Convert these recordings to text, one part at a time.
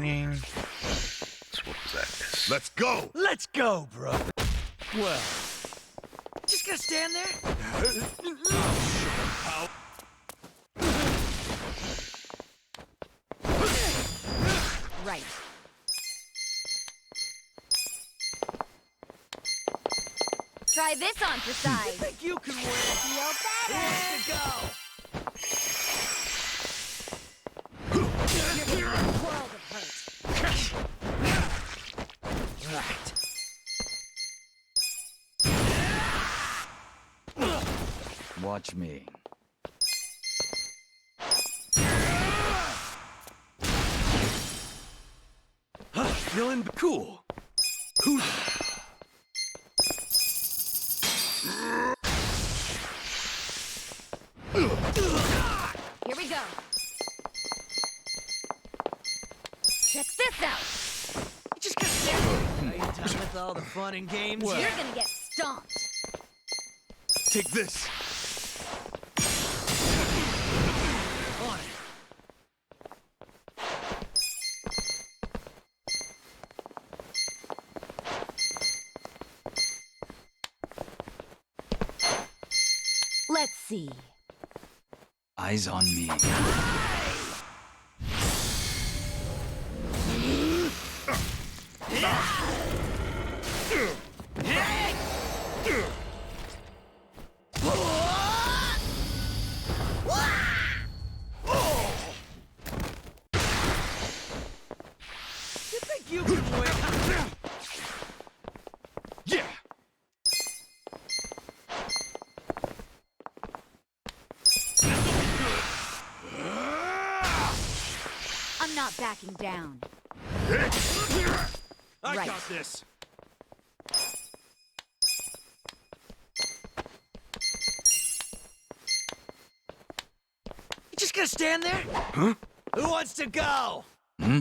training. So what was that? Let's go! Let's go, bro. Well, just gonna stand there? Right. Try this on for size. Think you can win? Feel Who better. wants to go? You're getting a world of hurt. Right. Watch me. Feeling cool. Who's... Here we go. Check this out. You just gonna stand there? Are you done with all the fun and games? You're gonna get stomped. Take this! On it. Let's see. Eyes on me. You think you can win? Yeah! I'm not backing down. I Right. got this! You just gonna stand there? Huh? Who wants to go? Hmm?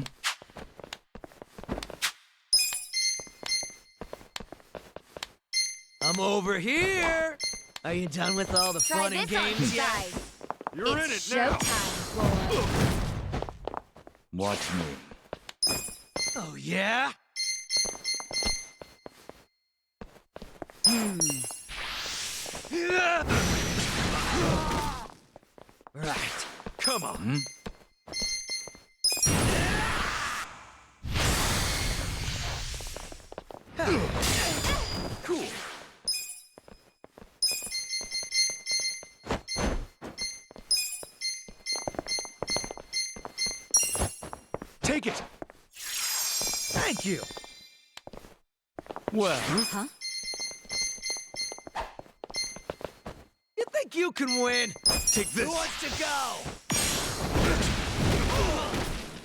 I'm over here. Are you done with all the Try fun and this on for games yet? size. You're It's in it now! showtime, boy. Watch me. Oh, yeah? Right. Come on! Hmm? Cool. Take it! Thank you. Well, Huh? you think you can win? Take this! Who wants to go?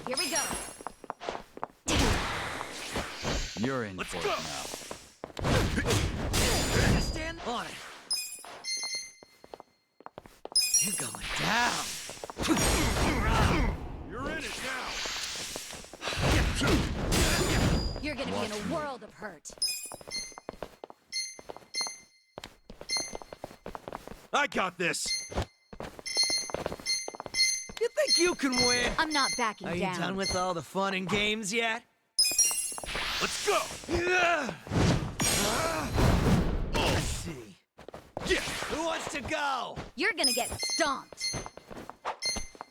Here we go. You're in Let's for go. it now. Just stand on it. You're going down. You're in it now! You're gonna be in a world of hurt. I got this! You think you can win? I'm not backing Are you down. done with all the fun and games yet? Let's go! Let's see. Yeah! Who wants to go? You're gonna get stomped.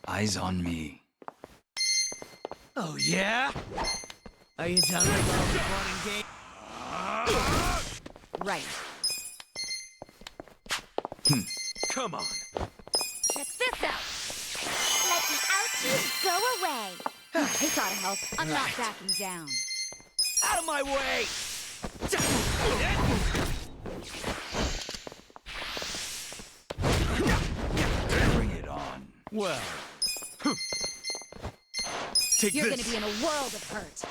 Eyes on me. Oh, yeah? Are you done with all the fun and games? Right. Come on! Check this out. Let the ouchies go away. It's ought to help. I'm not Right. backing down. Out of my way! Bring it on. Well, Take You're this! gonna be in a world of hurt.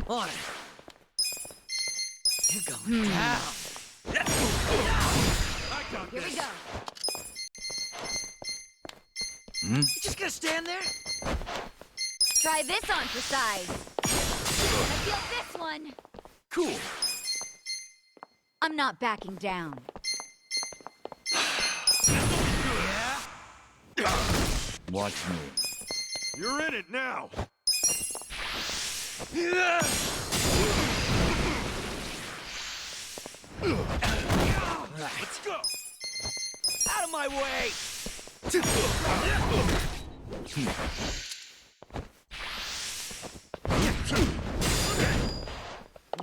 on it. You're going down. I got Here this! we go. Hmm? You just gonna stand there? Try this on for size. I feel this one. Cool. I'm not backing down. Watch me. You're in it now. Let's go. Out of my way!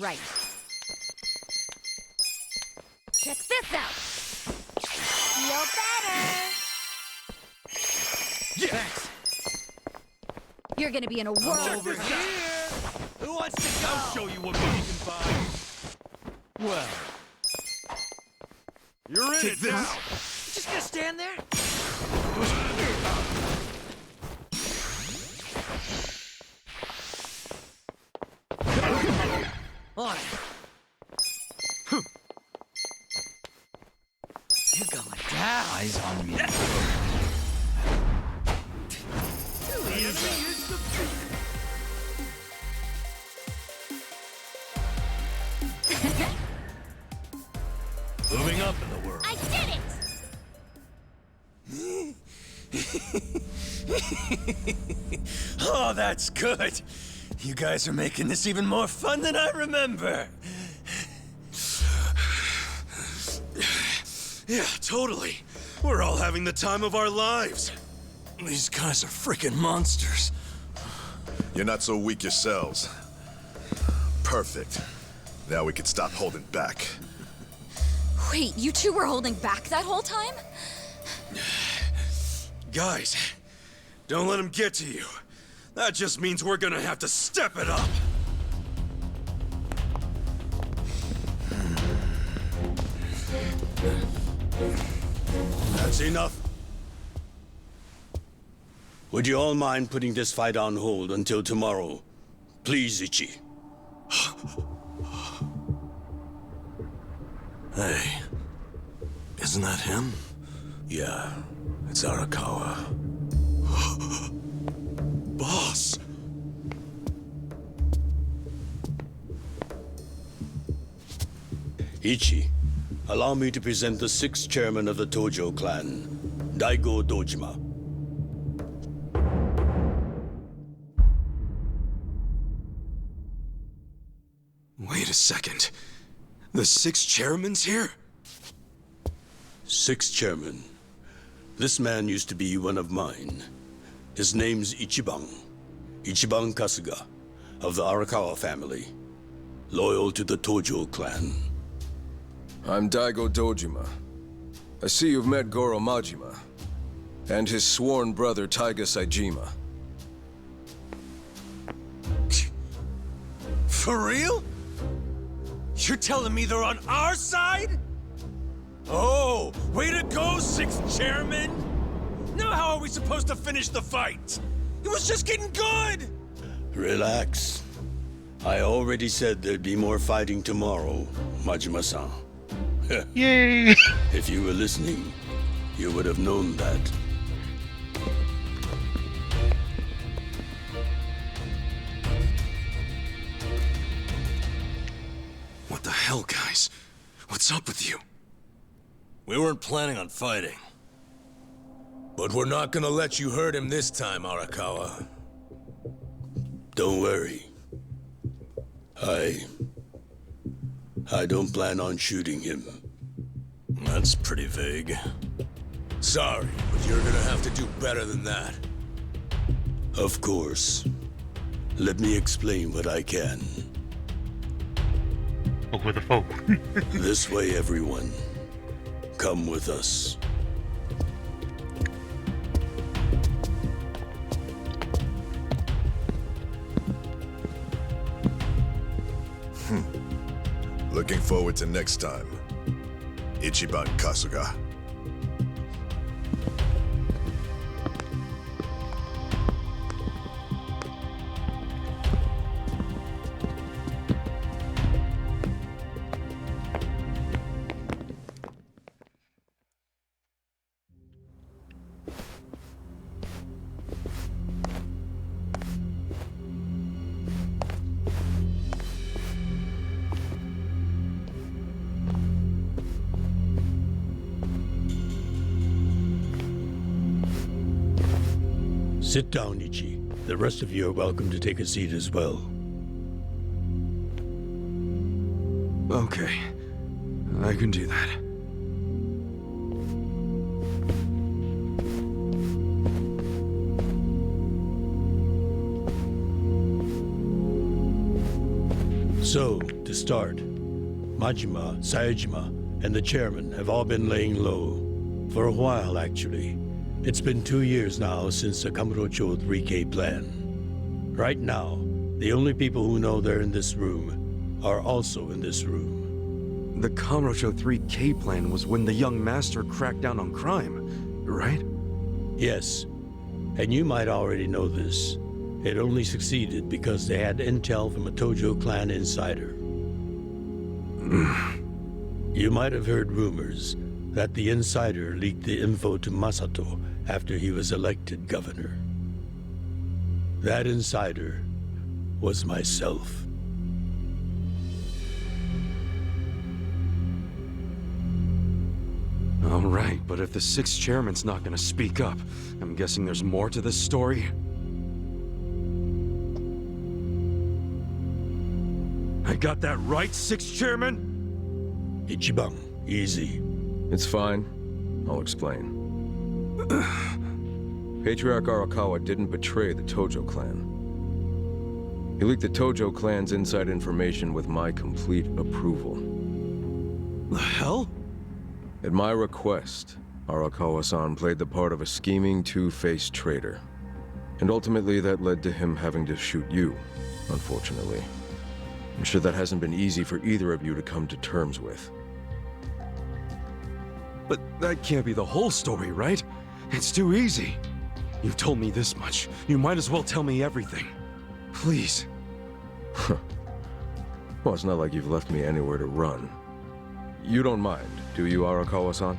Right. Check this out. Feel better. Thanks. You're gonna be in a world. Over here! Who wants to go? I'll show you what money can buy. Well, You're in it now. you just gonna stand there? On it. You're going down. Eyes on me. The enemy is defeated. Moving up in the world. I did it! Oh, that's good. You guys are making this even more fun than I remember. Yeah, totally. We're all having the time of our lives. These guys are freaking monsters. You're not so weak yourselves. Perfect. Now we can stop holding back. Wait, you two were holding back that whole time? Guys, don't let him get to you. That just means we're gonna have to step it up. That's enough. Would you all mind putting this fight on hold until tomorrow? Please, Ichi. Hey, isn't that him? Yeah, it's Arakawa. Boss! Ichi, allow me to present the sixth chairman of the Tojo clan, Daigo Dojima. Wait a second. The six chairman's here? Sixth chairman. This man used to be one of mine. His name's Ichiban. Ichiban Kasuga, of the Arakawa family. Loyal to the Tojo clan. I'm Daigo Dojima. I see you've met Goro Majima and his sworn brother Taiga Saejima. For real? You're telling me they're on our side? Oh, way to go, sixth chairman! Now how are we supposed to finish the fight? It was just getting good! Relax. I already said there'd be more fighting tomorrow, Majima-san. Yay! If you were listening, you would have known that. What the hell, guys? What's up with you? We weren't planning on fighting. But we're not gonna let you hurt him this time, Arakawa. Don't worry. I don't plan on shooting him. That's pretty vague. Sorry, but you're gonna have to do better than that. Of course. Let me explain what I can. Talk with the folk. This way, everyone. Come with us. Looking forward to next time. Ichiban Kasuga. Sit down, Ichi. The rest of you are welcome to take a seat as well. Okay. I can do that. So, to start, Majima, Saejima, and the chairman have all been laying low. For a while, actually. It's been 2 years now since the Kamurocho 3K plan. Right now, the only people who know they're in this room are also in this room. The Kamurocho 3K plan was when the young master cracked down on crime, right? Yes, and you might already know this. It only succeeded because they had intel from a Tojo clan insider. You might have heard rumors that the insider leaked the info to Masato after he was elected governor. That insider was myself. All right, but if the sixth chairman's not gonna speak up, I'm guessing there's more to this story? I got that right, sixth chairman? Ichiban, easy. It's fine. I'll explain. Patriarch Arakawa didn't betray the Tojo clan. He leaked the Tojo clan's inside information with my complete approval. The hell? At my request, Arakawa-san played the part of a scheming, two-faced traitor. And ultimately that led to him having to shoot you, unfortunately. I'm sure that hasn't been easy for either of you to come to terms with. But that can't be the whole story, right? It's too easy. You've told me this much. You might as well tell me everything. Please. Well, it's not like you've left me anywhere to run. You don't mind, do you, Arakawa-san?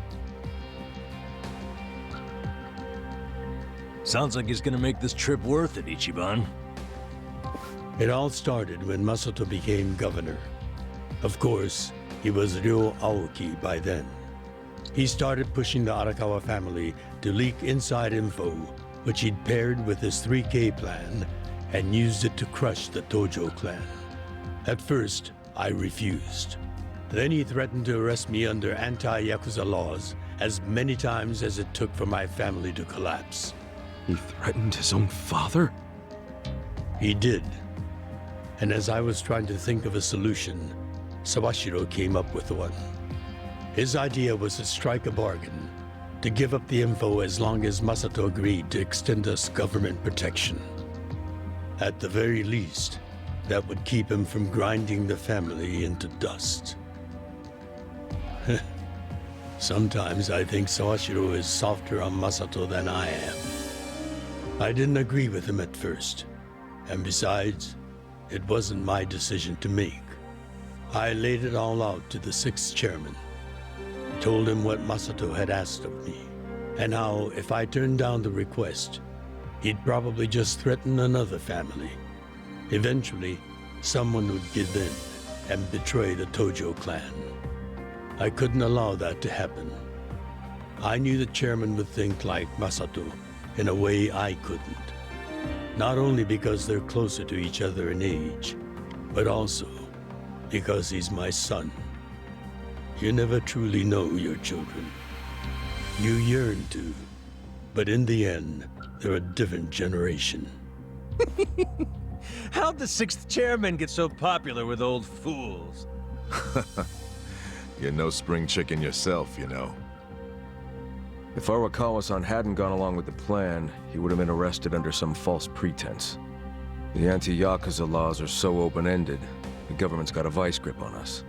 Sounds like it's gonna make this trip worth it, Ichiban. It all started when Masato became governor. Of course, he was Ryo Aoki by then. He started pushing the Arakawa family to leak inside info, which he'd paired with his 3K plan, and used it to crush the Tojo clan. At first, I refused. Then he threatened to arrest me under anti-Yakuza laws as many times as it took for my family to collapse. He threatened his own father? He did. And as I was trying to think of a solution, Sawashiro came up with one. His idea was to strike a bargain, to give up the info as long as Masato agreed to extend us government protection. At the very least, that would keep him from grinding the family into dust. Sometimes I think Sawashiro is softer on Masato than I am. I didn't agree with him at first, and besides, it wasn't my decision to make. I laid it all out to the sixth chairman. Told him what Masato had asked of me, and how if I turned down the request, he'd probably just threaten another family. Eventually, someone would give in and betray the Tojo clan. I couldn't allow that to happen. I knew the chairman would think like Masato in a way I couldn't. Not only because they're closer to each other in age, but also because he's my son. You never truly know your children. You yearn to, but in the end, they're a different generation. How'd the sixth chairman get so popular with old fools? You're no spring chicken yourself, you know. If Arakawa-san hadn't gone along with the plan, he would have been arrested under some false pretense. The anti-Yakuza laws are so open-ended, the government's got a vice grip on us.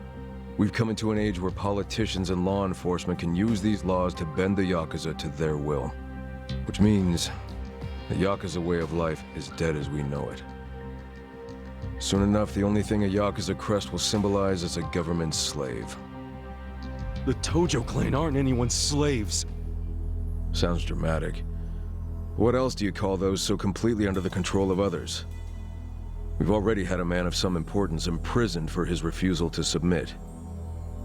We've come into an age where politicians and law enforcement can use these laws to bend the Yakuza to their will. Which means the Yakuza way of life is dead as we know it. Soon enough, the only thing a Yakuza crest will symbolize is a government slave. The Tojo clan aren't anyone's slaves. Sounds dramatic. What else do you call those so completely under the control of others? We've already had a man of some importance imprisoned for his refusal to submit.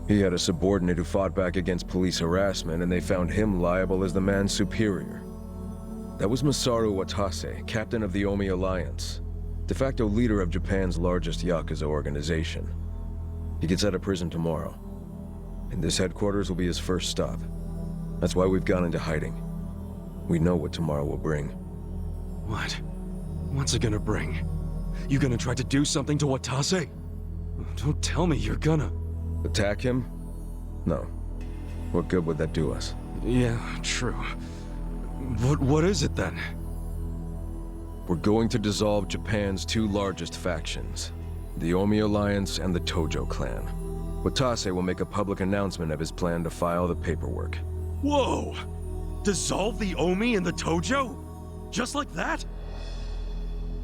He had a subordinate who fought back against police harassment, and they found him liable as the man's superior. That was Masaru Watase, captain of the Omi Alliance, de facto leader of Japan's largest Yakuza organization. He gets out of prison tomorrow, and this headquarters will be his first stop. That's why we've gone into hiding. We know what tomorrow will bring. What? What's it gonna bring? You gonna try to do something to Watase? Don't tell me you're gonna... Attack him? No. What good would that do us? Yeah, true. What is it then? We're going to dissolve Japan's two largest factions, the Omi Alliance and the Tojo clan. Watase will make a public announcement of his plan to file the paperwork. Whoa! Dissolve the Omi and the Tojo? Just like that?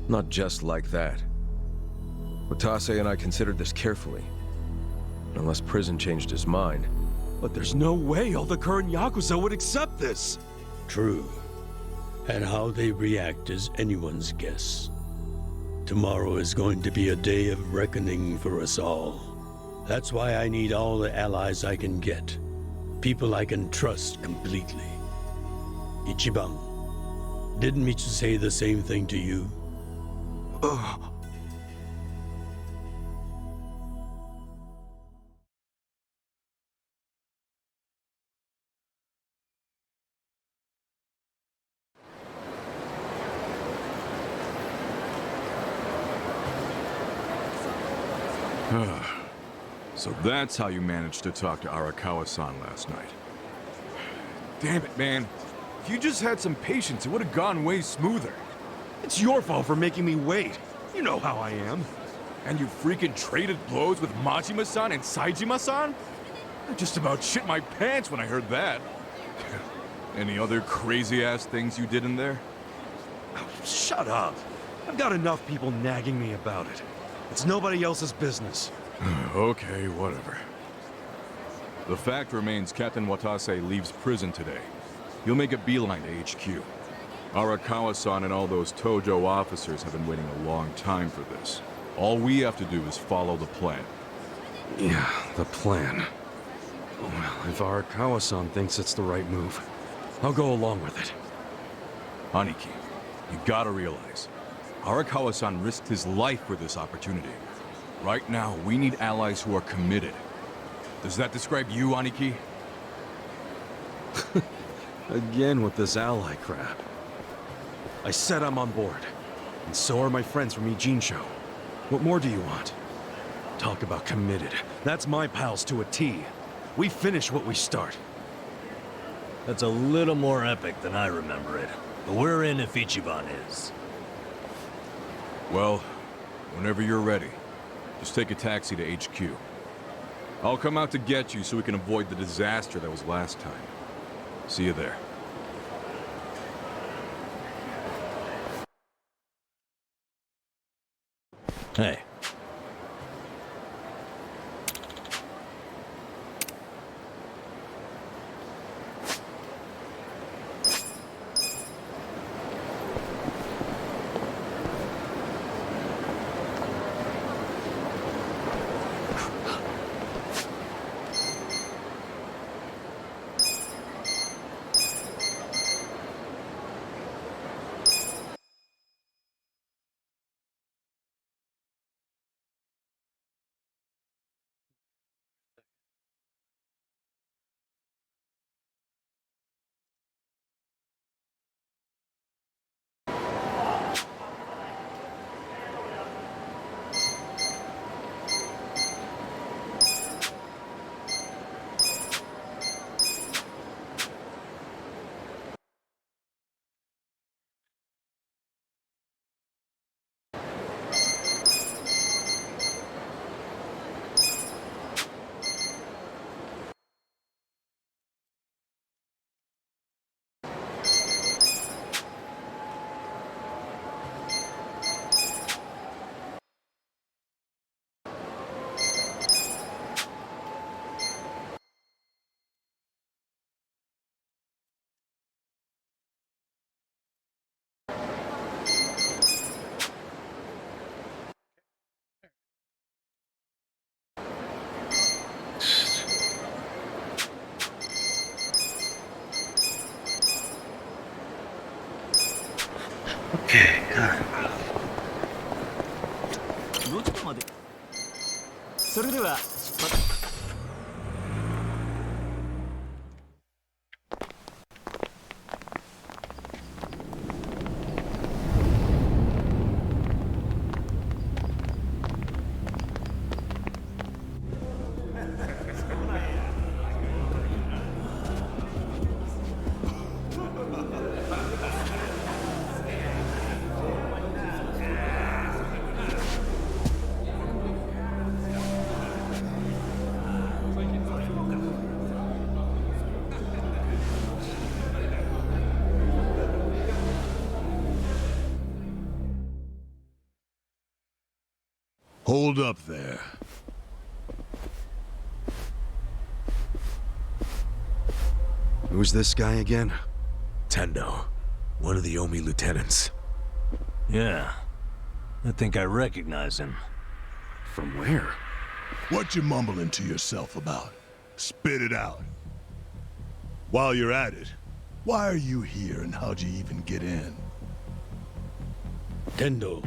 Not just like that. Watase and I considered this carefully. Unless prison changed his mind. But there's no way all the current Yakuza would accept this! True. And how they react is anyone's guess. Tomorrow is going to be a day of reckoning for us all. That's why I need all the allies I can get. People I can trust completely. Ichiban, didn't Michu say the same thing to you? So that's how you managed to talk to Arakawa-san last night. Damn it, man. If you just had some patience, it would have gone way smoother. It's your fault for making me wait. You know how I am. And you freaking traded blows with Majima-san and Saejima-san? I just about shit my pants when I heard that. Any other crazy-ass things you did in there? Oh, shut up. I've got enough people nagging me about it. It's nobody else's business. Okay, whatever. The fact remains Captain Watase leaves prison today. He'll make a beeline to HQ. Arakawa-san and all those Tojo officers have been waiting a long time for this. All we have to do is follow the plan. Yeah, the plan. Well, if Arakawa-san thinks it's the right move, I'll go along with it. Aniki, you gotta realize, Arakawa-san risked his life for this opportunity. Right now, we need allies who are committed. Does that describe you, Aniki? Again with this ally crap. I said I'm on board. And so are my friends from Ijincho. What more do you want? Talk about committed. That's my pals to a T. We finish what we start. That's a little more epic than I remember it. But we're in if Ichiban is. Well, whenever you're ready, just take a taxi to HQ. I'll come out to get you so we can avoid the disaster that was last time. See you there. Hey, どこまでそれでは出発 Hold up there. Who's this guy again? Tendo. One of the Omi lieutenants. Yeah. I think I recognize him. From where? What you mumbling to yourself about? Spit it out. While you're at it, why are you here and how'd you even get in? Tendo,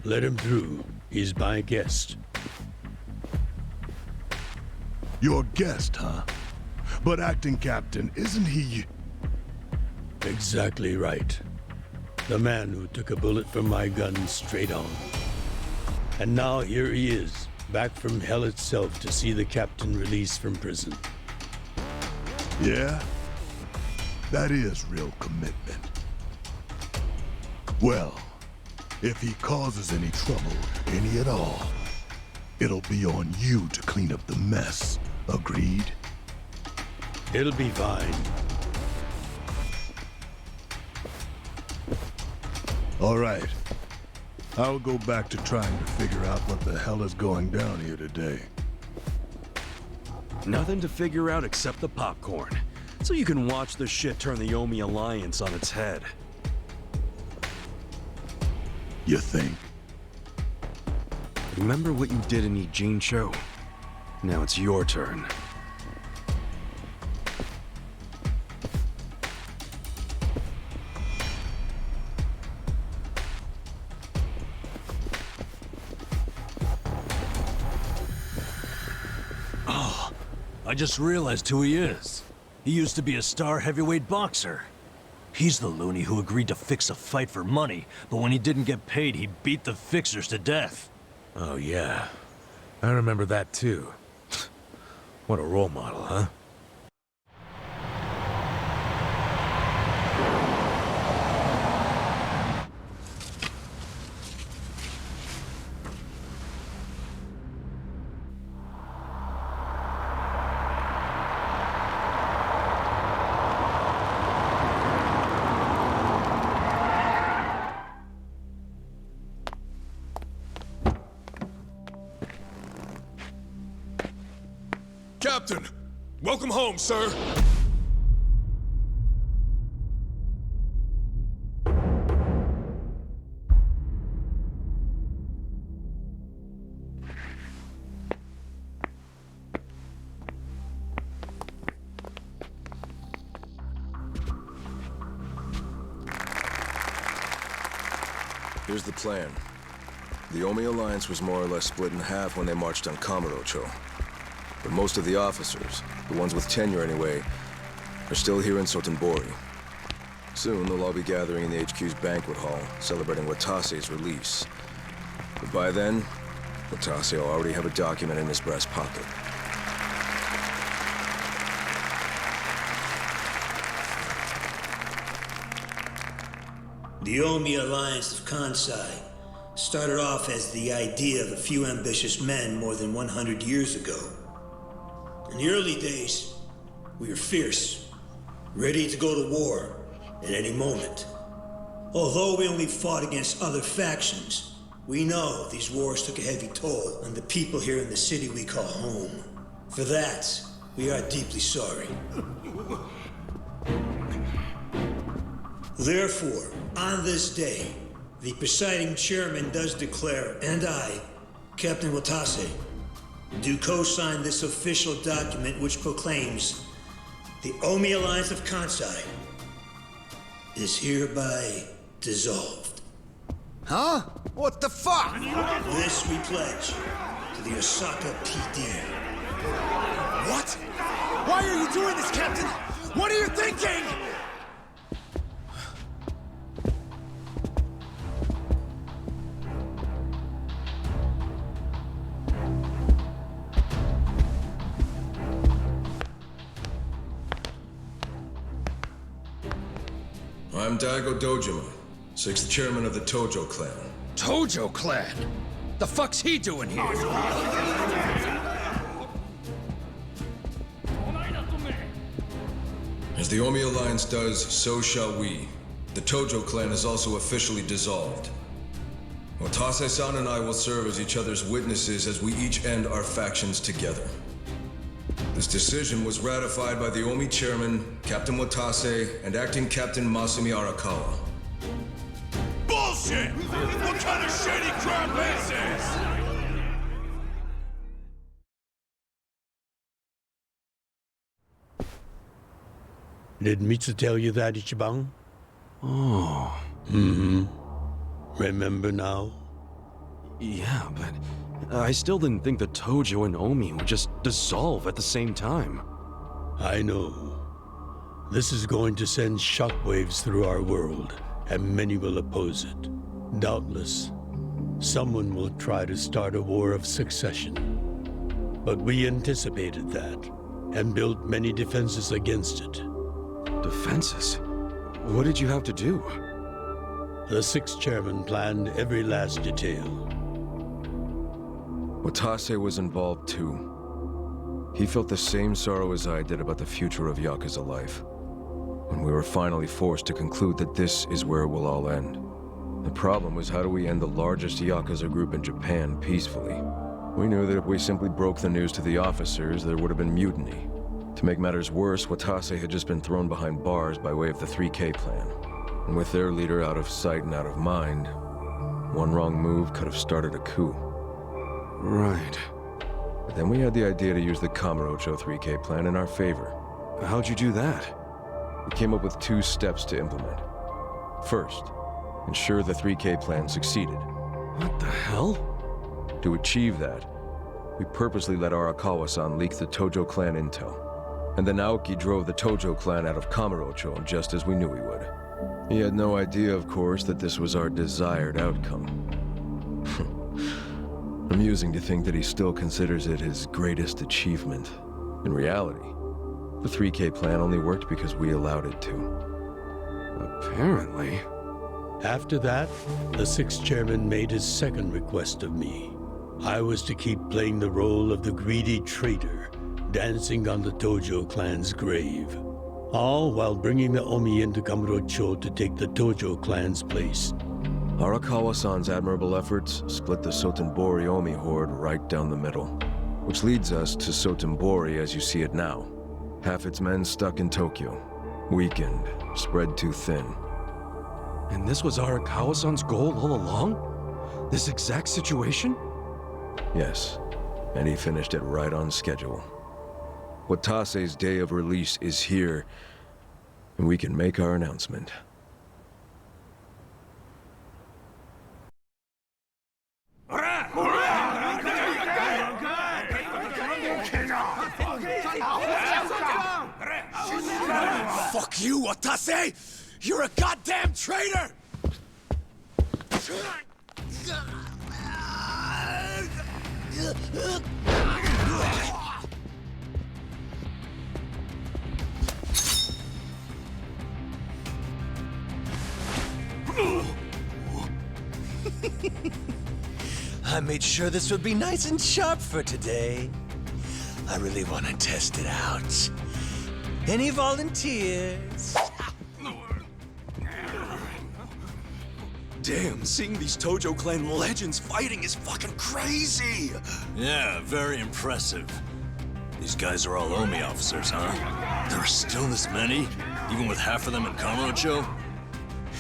let him through. He's my guest. Your guest, huh? But acting captain, isn't he... Exactly right. The man who took a bullet from my gun straight on. And now here he is, back from hell itself to see the captain released from prison. Yeah? That is real commitment. Well, if he causes any trouble, any at all, it'll be on you to clean up the mess. Agreed? It'll be fine. All right. I'll go back to trying to figure out what the hell is going down here today. Nothing to figure out except the popcorn. So you can watch the shit turn the Omi Alliance on its head. You think? Remember what you did in Ijincho? Now it's your turn. Oh, I just realized who he is. He used to be a star heavyweight boxer. He's the loony who agreed to fix a fight for money, but when he didn't get paid, he beat the fixers to death. Oh, yeah. I remember that, too. What a role model, huh? Captain! Welcome home, sir! Here's the plan. The Omi Alliance was more or less split in half when they marched on Kamurocho. But most of the officers, the ones with tenure anyway, are still here in Sotenbori. Soon they'll all be gathering in the HQ's banquet hall, celebrating Watase's release. But by then, Watase will already have a document in his breast pocket. The Omi Alliance of Kansai started off as the idea of a few ambitious men more than 100 years ago. In the early days, we were fierce, ready to go to war at any moment. Although we only fought against other factions, we know these wars took a heavy toll on the people here in the city we call home. For that, we are deeply sorry. Therefore, on this day, the presiding chairman does declare, and I, Captain Watase, do co-sign this official document which proclaims the Omi Alliance of Kansai is hereby dissolved. Huh? What the fuck? This we pledge to the Osaka PD. What? Why are you doing this, Captain? What are you thinking? I'm Daigo Dojima, 6th chairman of the Tojo clan. Tojo clan? The fuck's he doing here? As the Omi Alliance does, so shall we. The Tojo clan is also officially dissolved. Watase-san and I will serve as each other's witnesses as we each end our factions together. This decision was ratified by the Omi chairman, Captain Watase, and acting Captain Masumi Arakawa. Bullshit! What kind of shady crap is this? Did Mitsu tell you that, Ichiban? Oh. Mm-hmm. Remember now? Yeah, but I still didn't think the Tojo and Omi would just dissolve at the same time. I know. This is going to send shockwaves through our world, and many will oppose it. Doubtless, someone will try to start a war of succession. But we anticipated that, and built many defenses against it. Defenses? What did you have to do? The 6th chairman planned every last detail. Watase was involved too. He felt the same sorrow as I did about the future of Yakuza life. When we were finally forced to conclude that this is where it will all end. The problem was, how do we end the largest Yakuza group in Japan peacefully? We knew that if we simply broke the news to the officers, there would have been mutiny. To make matters worse, Watase had just been thrown behind bars by way of the 3K plan. And with their leader out of sight and out of mind, one wrong move could have started a coup. Right. But then we had the idea to use the Kamurocho 3K plan in our favor. How'd you do that? We came up with 2 steps to implement. First, ensure the 3K plan succeeded. What the hell? To achieve that, we purposely let Arakawa-san leak the Tojo clan intel. And then Aoki drove the Tojo clan out of Kamurocho just as we knew he would. He had no idea, of course, that this was our desired outcome. Amusing to think that he still considers it his greatest achievement. In reality, the 3K plan only worked because we allowed it to. Apparently. After that, the 6th chairman made his second request of me. I was to keep playing the role of the greedy traitor, dancing on the Tojo clan's grave. All while bringing the Omi into Kamurocho to take the Tojo clan's place. Arakawa-san's admirable efforts split the Sotenbori Omi horde right down the middle. Which leads us to Sotenbori as you see it now. Half its men stuck in Tokyo. Weakened, spread too thin. And this was Arakawa-san's goal all along? This exact situation? Yes, and he finished it right on schedule. Watase's day of release is here, and we can make our announcement. Fuck you, Watase! You're a goddamn traitor! I made sure this would be nice and sharp for today. I really want to test it out. Any volunteers? Damn, seeing these Tojo clan legends fighting is fucking crazy! Yeah, very impressive. These guys are all Omi officers, huh? There are still this many? Even with half of them in Kamurocho?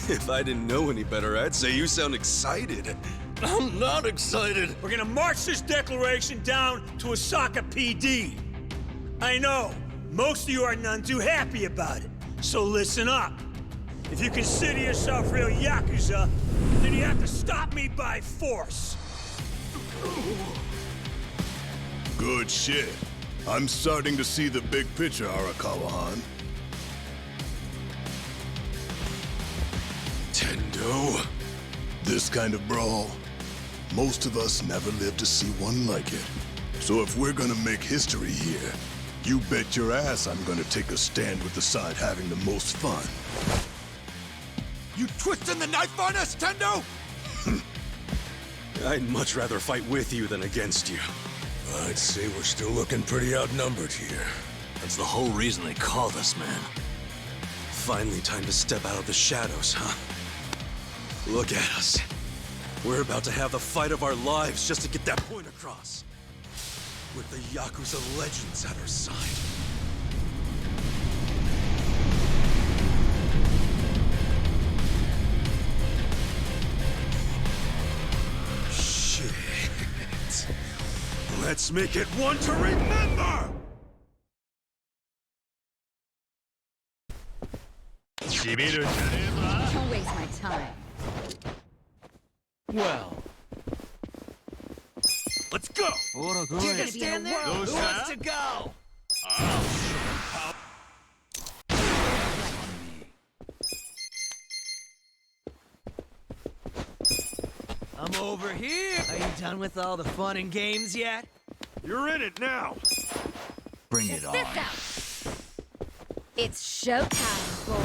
If I didn't know any better, I'd say you sound excited. I'm not excited! We're gonna march this declaration down to Osaka PD. I know, most of you are none too happy about it, so listen up. If you consider yourself real Yakuza, then you have to stop me by force. Good shit. I'm starting to see the big picture, Arakawa-han. Tendo. This kind of brawl, most of us never lived to see one like it. So if we're gonna make history here, you bet your ass I'm gonna take a stand with the side having the most fun. You twisting the knife on us, Tendo? I'd much rather fight with you than against you. I'd say we're still looking pretty outnumbered here. That's the whole reason they called us, man. Finally time to step out of the shadows, huh? Look at us. We're about to have the fight of our lives just to get that point across. With the Yakuza legends at our side. Shit. Let's make it one to remember! Don't waste my time. Well. Let's go! You're gonna stand there? Who wants to go? I'm over here. Are you done with all the fun and games yet? You're in it now! Bring it on. This out. It's showtime, boy.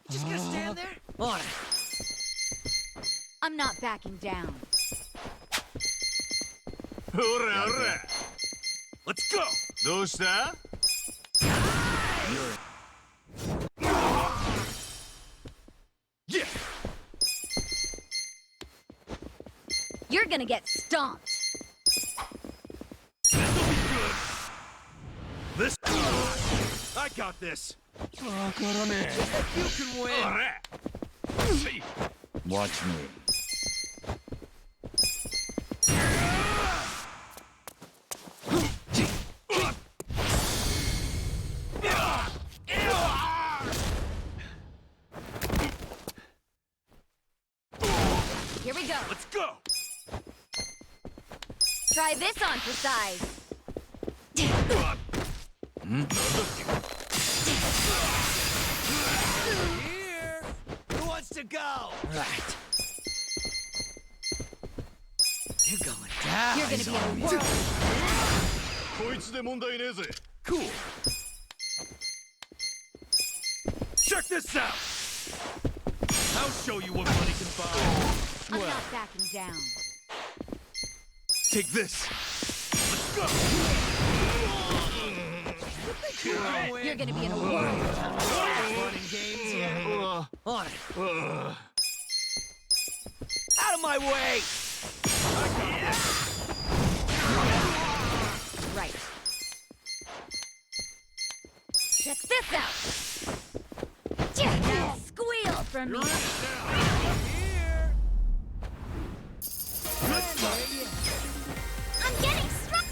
Just gonna stand there? On it. I'm not backing down. Let's go! どうした? Yeah! You're gonna get stomped. This... I got this! You can win. Watch me. Here we go. Let's go! Try this on for size. Here. Who wants to go? Right. You're going down. You're gonna be in a whirl. Cool! Check this out! I'll show you what money can buy! I'm not backing down. Take this! Let's go! You're gonna be in a whirl. Fun and games yet? On it. Out of my way! Right. Check this out. Now squeal for me. Here. I'm getting struck.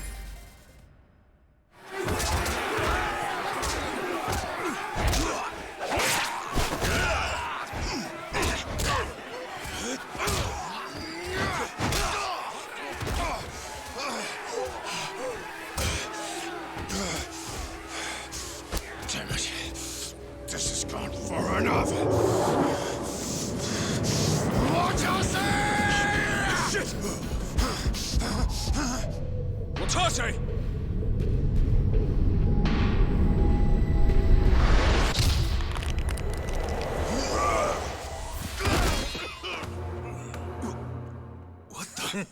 Damn it. This has gone far enough. Shit! Watase! What the?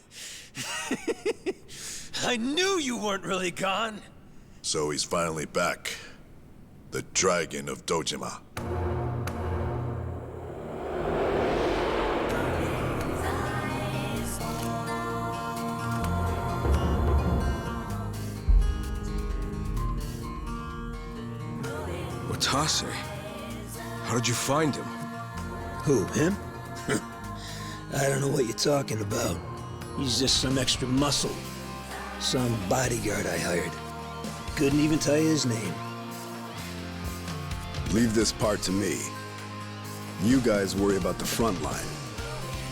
I knew you weren't really gone. So he's finally back. The Dragon of Dojima. Watase? How did you find him? Who, him? I don't know what you're talking about. He's just some extra muscle. Some bodyguard I hired. Couldn't even tell you his name. Leave this part to me. You guys worry about the front line.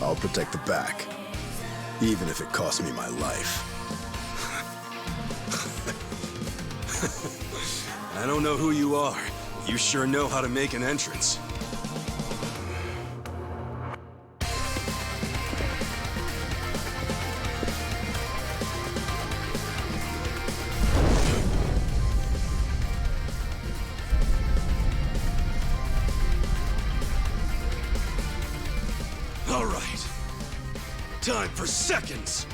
I'll protect the back. Even if it costs me my life. I don't know who you are. You sure know how to make an entrance. All right. Time for seconds.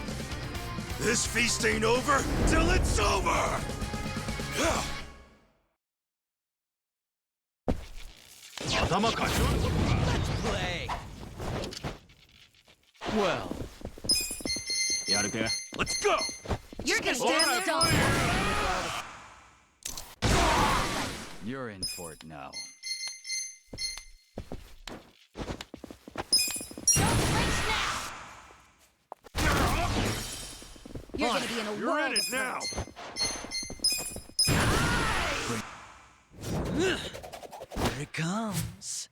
This feast ain't over till it's over! Let's play. Well. Let's go! You're gonna stand there. You're in for it now. You're gonna be in a You're world in it of now! Here it comes.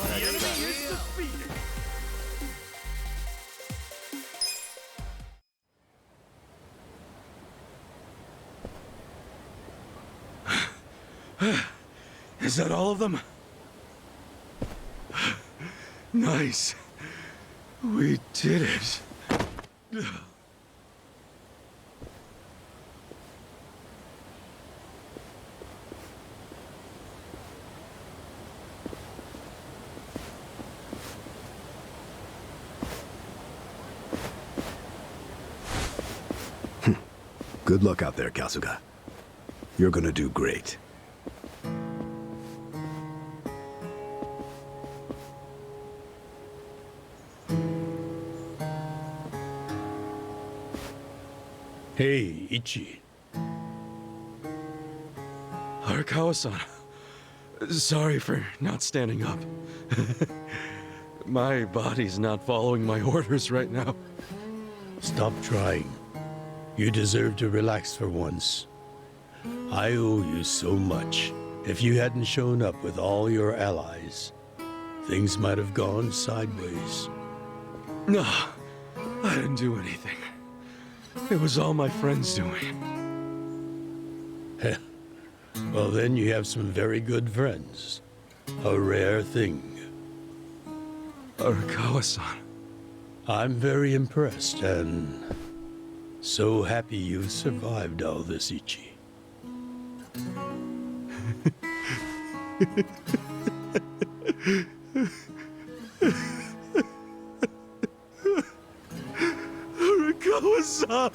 The enemy is defeated! Is that all of them? Nice. We did it. Good luck out there, Kasuga. You're gonna do great. Hey, Ichi. Arakawa-san. Sorry for not standing up. My body's not following my orders right now. Stop trying. You deserve to relax for once. I owe you so much. If you hadn't shown up with all your allies, things might have gone sideways. No, I didn't do anything. It was all my friends doing. Well, then you have some very good friends. A rare thing. Arakawa-san. I'm very impressed and so happy you've survived all this, Ichi. Arakawa-san!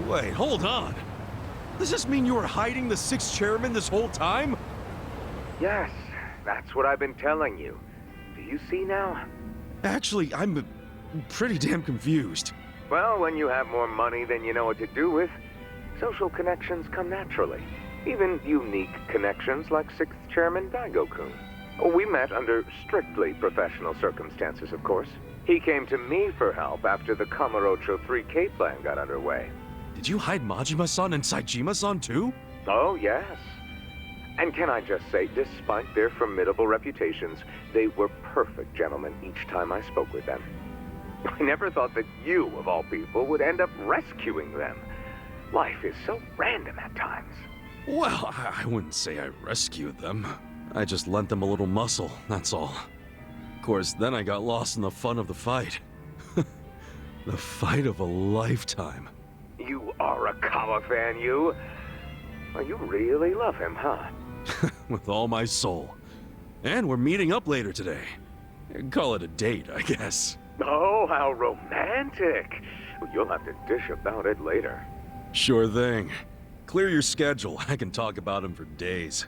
Wait, hold on! Does this mean you were hiding the sixth chairman this whole time? Yes, that's what I've been telling you. Do you see now? Actually, I'm pretty damn confused. Well, when you have more money than you know what to do with, social connections come naturally. Even unique connections like 6th Chairman Daigo-kun. We met under strictly professional circumstances, of course. He came to me for help after the Kamurocho 3K plan got underway. Did you hide Majima-san and Saejima-san too? Oh, yes. And can I just say, despite their formidable reputations, they were perfect gentlemen each time I spoke with them. I never thought that you, of all people, would end up rescuing them. Life is so random at times. Well, I wouldn't say I rescued them. I just lent them a little muscle, that's all. Of course, then I got lost in the fun of the fight. The fight of a lifetime. You Arakawa fan, you? Well, you really love him, huh? With all my soul. And we're meeting up later today. Call it a date, I guess. Oh, how romantic. You'll have to dish about it later. Sure thing. Clear your schedule. I can talk about him for days.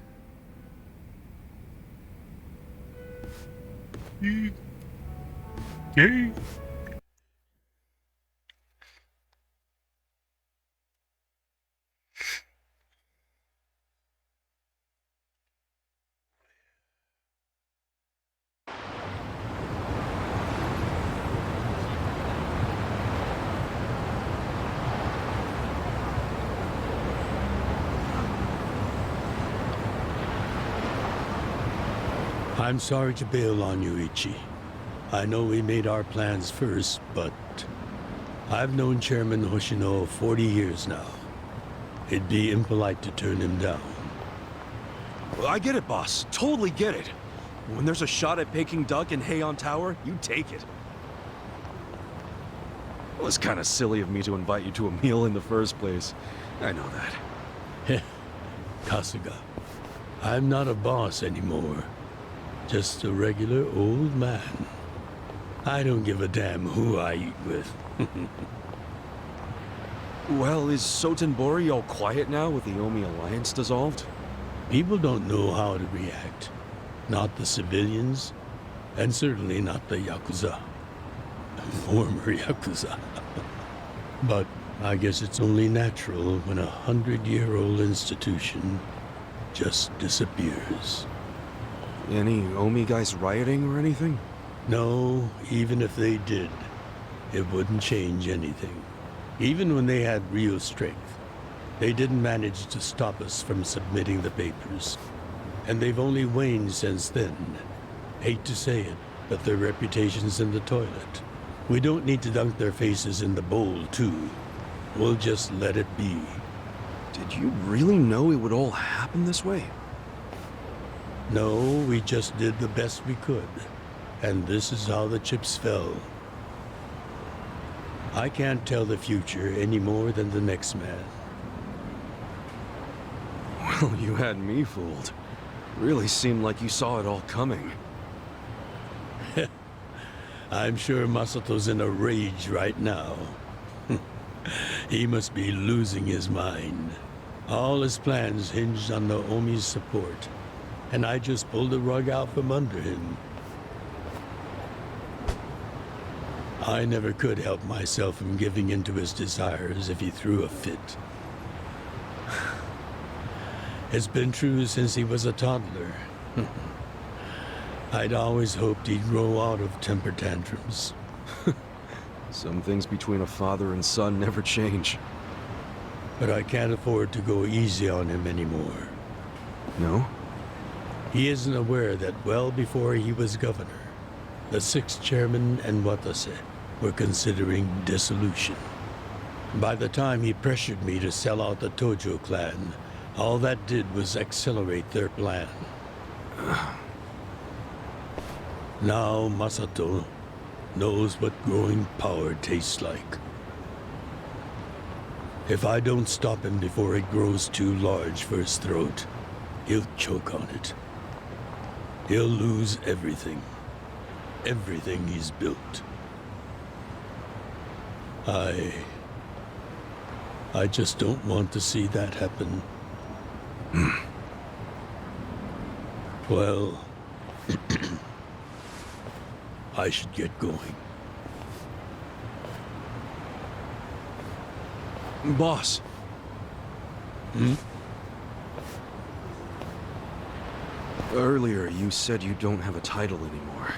Yay. I'm sorry to bail on you, Ichi. I know we made our plans first, but I've known Chairman Hoshino 40 years now. It'd be impolite to turn him down. Well, I get it, boss. Totally get it. When there's a shot at Peking Duck and Heian Tower, you take it. It was kind of silly of me to invite you to a meal in the first place. I know that. Kasuga, I'm not a boss anymore. Just a regular old man. I don't give a damn who I eat with. Well, is Sotenbori all quiet now with the Omi Alliance dissolved? People don't know how to react. Not the civilians, and certainly not the Yakuza. Former Yakuza. But I guess it's only natural when a 100-year-old institution just disappears. Any Omi guys rioting or anything? No, even if they did, it wouldn't change anything. Even when they had real strength, they didn't manage to stop us from submitting the papers. And they've only waned since then. Hate to say it, but their reputation's in the toilet. We don't need to dunk their faces in the bowl, too. We'll just let it be. Did you really know it would all happen this way? No, we just did the best we could. And this is how the chips fell. I can't tell the future any more than the next man. Well, you had me fooled. Really seemed like you saw it all coming. I'm sure Masato's in a rage right now. He must be losing his mind. All his plans hinged on Naomi's support, and I just pulled the rug out from under him. I never could help myself from giving in to his desires if he threw a fit. It's been true since he was a toddler. I'd always hoped he'd grow out of temper tantrums. Some things between a father and son never change. But I can't afford to go easy on him anymore. No? He isn't aware that well before he was governor, the 6th chairman and Watase were considering dissolution. By the time he pressured me to sell out the Tojo clan, all that did was accelerate their plan. Now Masato knows what growing power tastes like. If I don't stop him before it grows too large for his throat, he'll choke on it. He'll lose everything. Everything he's built. I just don't want to see that happen. Well, I should get going. Boss. Earlier, you said you don't have a title anymore.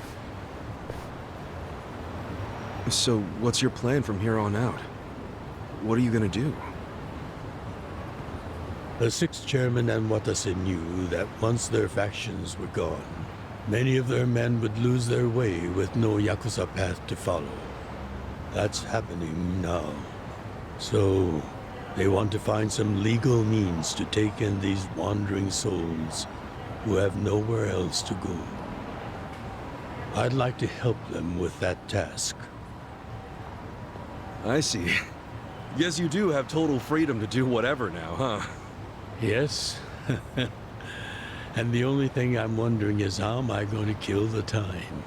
So, what's your plan from here on out? What are you gonna do? The 6th chairman and Watase knew that once their factions were gone, many of their men would lose their way with no Yakuza path to follow. That's happening now. So, they want to find some legal means to take in these wandering souls who have nowhere else to go. I'd like to help them with that task. I see. Guess you do have total freedom to do whatever now, huh? Yes. And the only thing I'm wondering is how am I going to kill the time?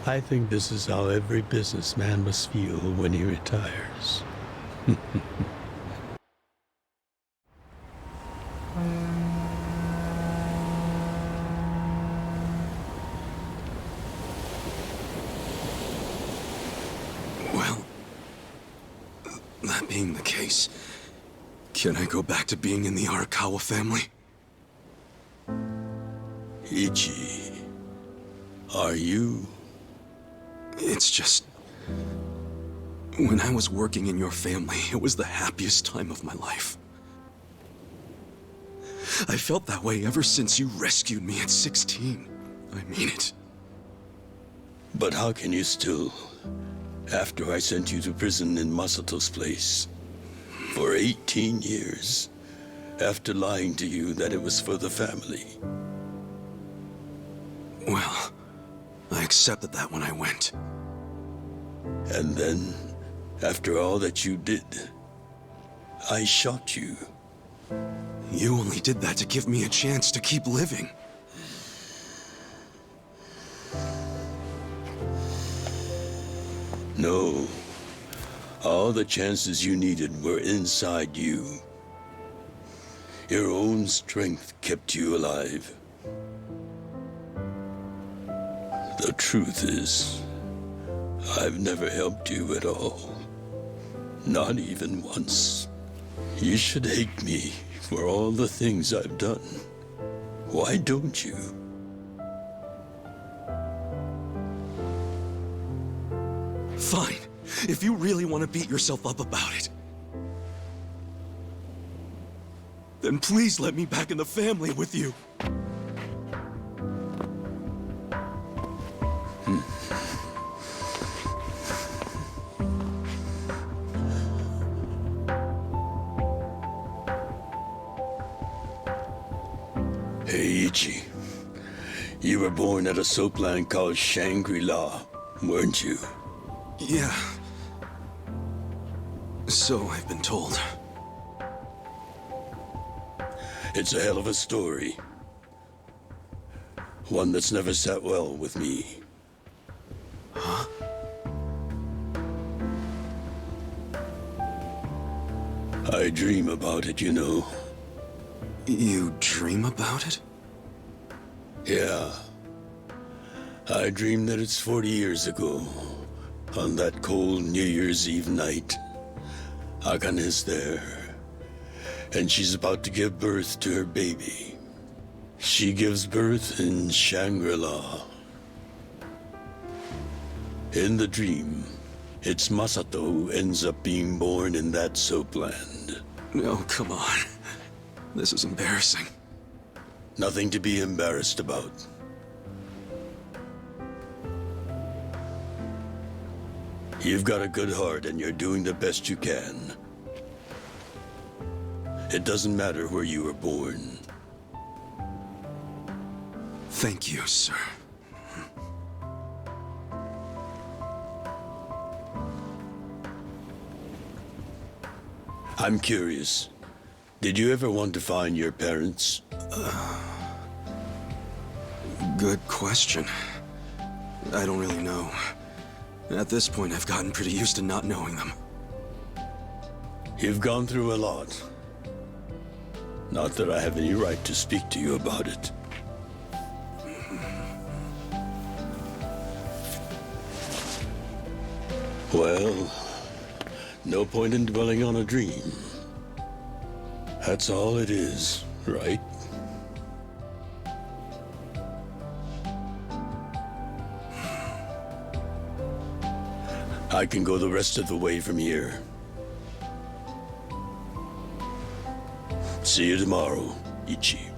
I think this is how every businessman must feel when he retires. Well, that being the case, can I go back to being in the Arakawa family? Ichi, are you? It's just... when I was working in your family, it was the happiest time of my life. I felt that way ever since you rescued me at 16. I mean it. But how can you still, after I sent you to prison in Masato's place, for 18 years, after lying to you that it was for the family? Well, I accepted that when I went. And then, after all that you did, I shot you. You only did that to give me a chance to keep living. No. All the chances you needed were inside you. Your own strength kept you alive. The truth is, I've never helped you at all. Not even once. You should hate me for all the things I've done. Why don't you? Fine. If you really want to beat yourself up about it, then please let me back in the family with you. Hey, Ichi. You were born at a soapland called Shangri-La, weren't you? Yeah. So I've been told. It's a hell of a story. One that's never sat well with me. Huh? I dream about it, you know. You dream about it? Yeah. I dream that it's 40 years ago, on that cold New Year's Eve night. Akane is there, and she's about to give birth to her baby. She gives birth in Shangri-La. In the dream, it's Masato who ends up being born in that soapland. No, come on. This is embarrassing. Nothing to be embarrassed about. You've got a good heart and you're doing the best you can. It doesn't matter where you were born. Thank you, sir. I'm curious. Did you ever want to find your parents? Good question. I don't really know. At this point, I've gotten pretty used to not knowing them. You've gone through a lot. Not that I have any right to speak to you about it. Well, no point in dwelling on a dream. That's all it is, right? I can go the rest of the way from here. See you tomorrow, Ichi.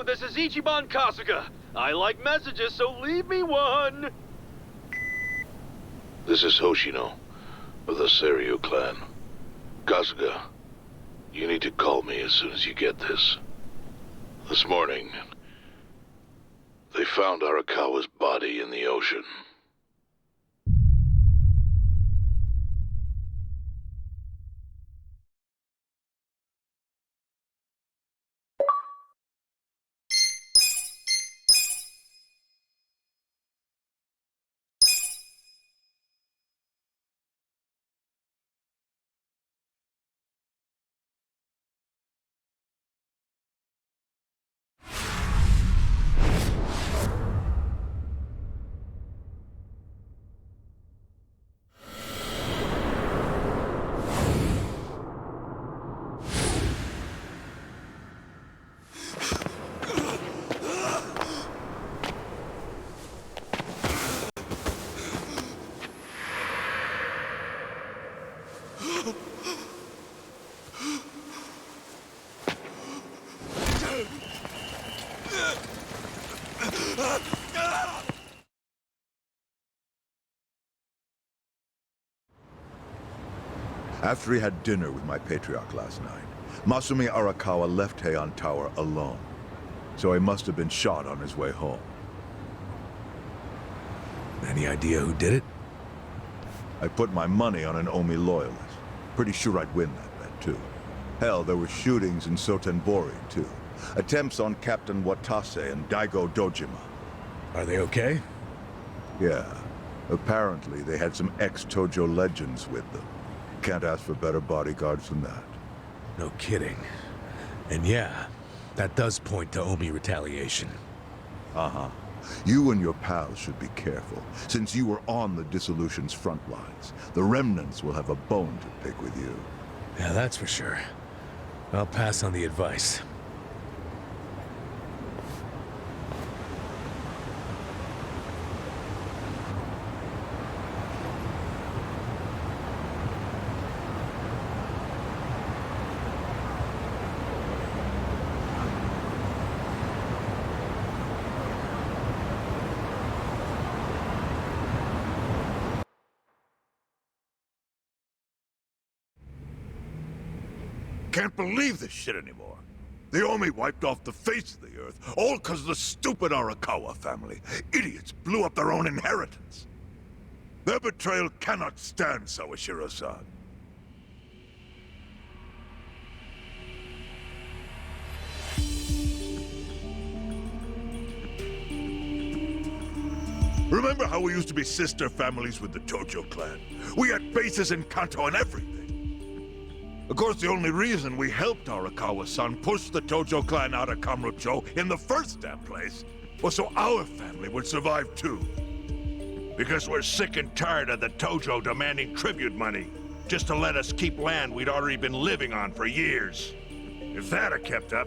this is Ichiban Kasuga. I like messages, so leave me one. This is Hoshino, of the Seiryu clan. Kasuga, you need to call me as soon as you get this. This morning, they found Arakawa's body in the ocean. After he had dinner with my patriarch last night, Masumi Arakawa left Heian Tower alone. So he must have been shot on his way home. Any idea who did it? I put my money on an Omi loyalist. Pretty sure I'd win that bet, too. Hell, there were shootings in Sotenbori, too. Attempts on Captain Watase and Daigo Dojima. Are they okay? Yeah. Apparently, they had some ex-Tojo legends with them. Can't ask for better bodyguards than that. No kidding. And yeah, that does point to Omi retaliation. Uh-huh. You and your pals should be careful, since you were on the dissolution's front lines. The remnants will have a bone to pick with you. Yeah, that's for sure. I'll pass on the advice. Can't believe this shit anymore. The Omi wiped off the face of the earth, all because of the stupid Arakawa family. Idiots blew up their own inheritance. Their betrayal cannot stand, Sawashiro-san. Remember how we used to be sister families with the Tojo clan? We had bases in Kanto and everything. Of course, the only reason we helped Arakawa-san push the Tojo clan out of Kamurocho in the first damn place was so our family would survive too. Because we're sick and tired of the Tojo demanding tribute money just to let us keep land we'd already been living on for years. If that had kept up,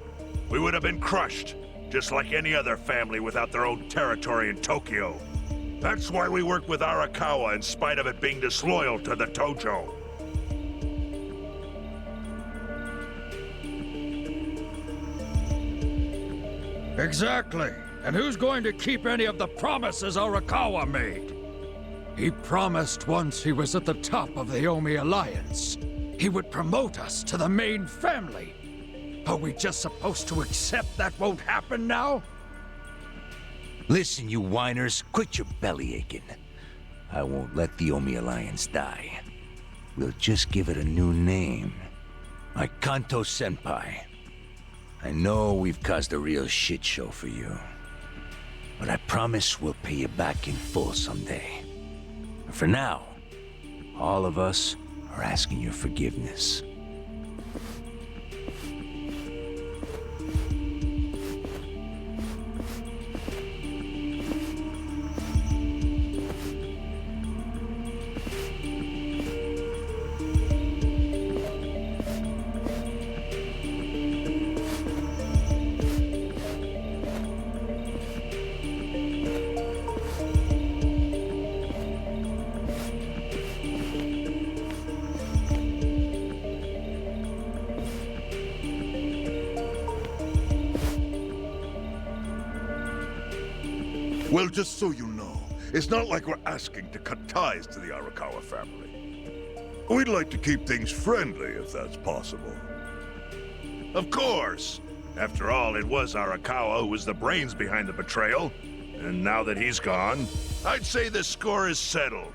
we would have been crushed, just like any other family without their own territory in Tokyo. That's why we worked with Arakawa in spite of it being disloyal to the Tojo. Exactly. And who's going to keep any of the promises Arakawa made? He promised once he was at the top of the Omi Alliance, he would promote us to the main family. Are we just supposed to accept that won't happen now? Listen, you whiners, quit your belly aching. I won't let the Omi Alliance die. We'll just give it a new name. Like Kanto Senpai. I know we've caused a real shit show for you. But I promise we'll pay you back in full someday. But for now, all of us are asking your forgiveness. Well, just so you know, it's not like we're asking to cut ties to the Arakawa family. We'd like to keep things friendly, if that's possible. Of course! After all, it was Arakawa who was the brains behind the betrayal. And now that he's gone, I'd say the score is settled.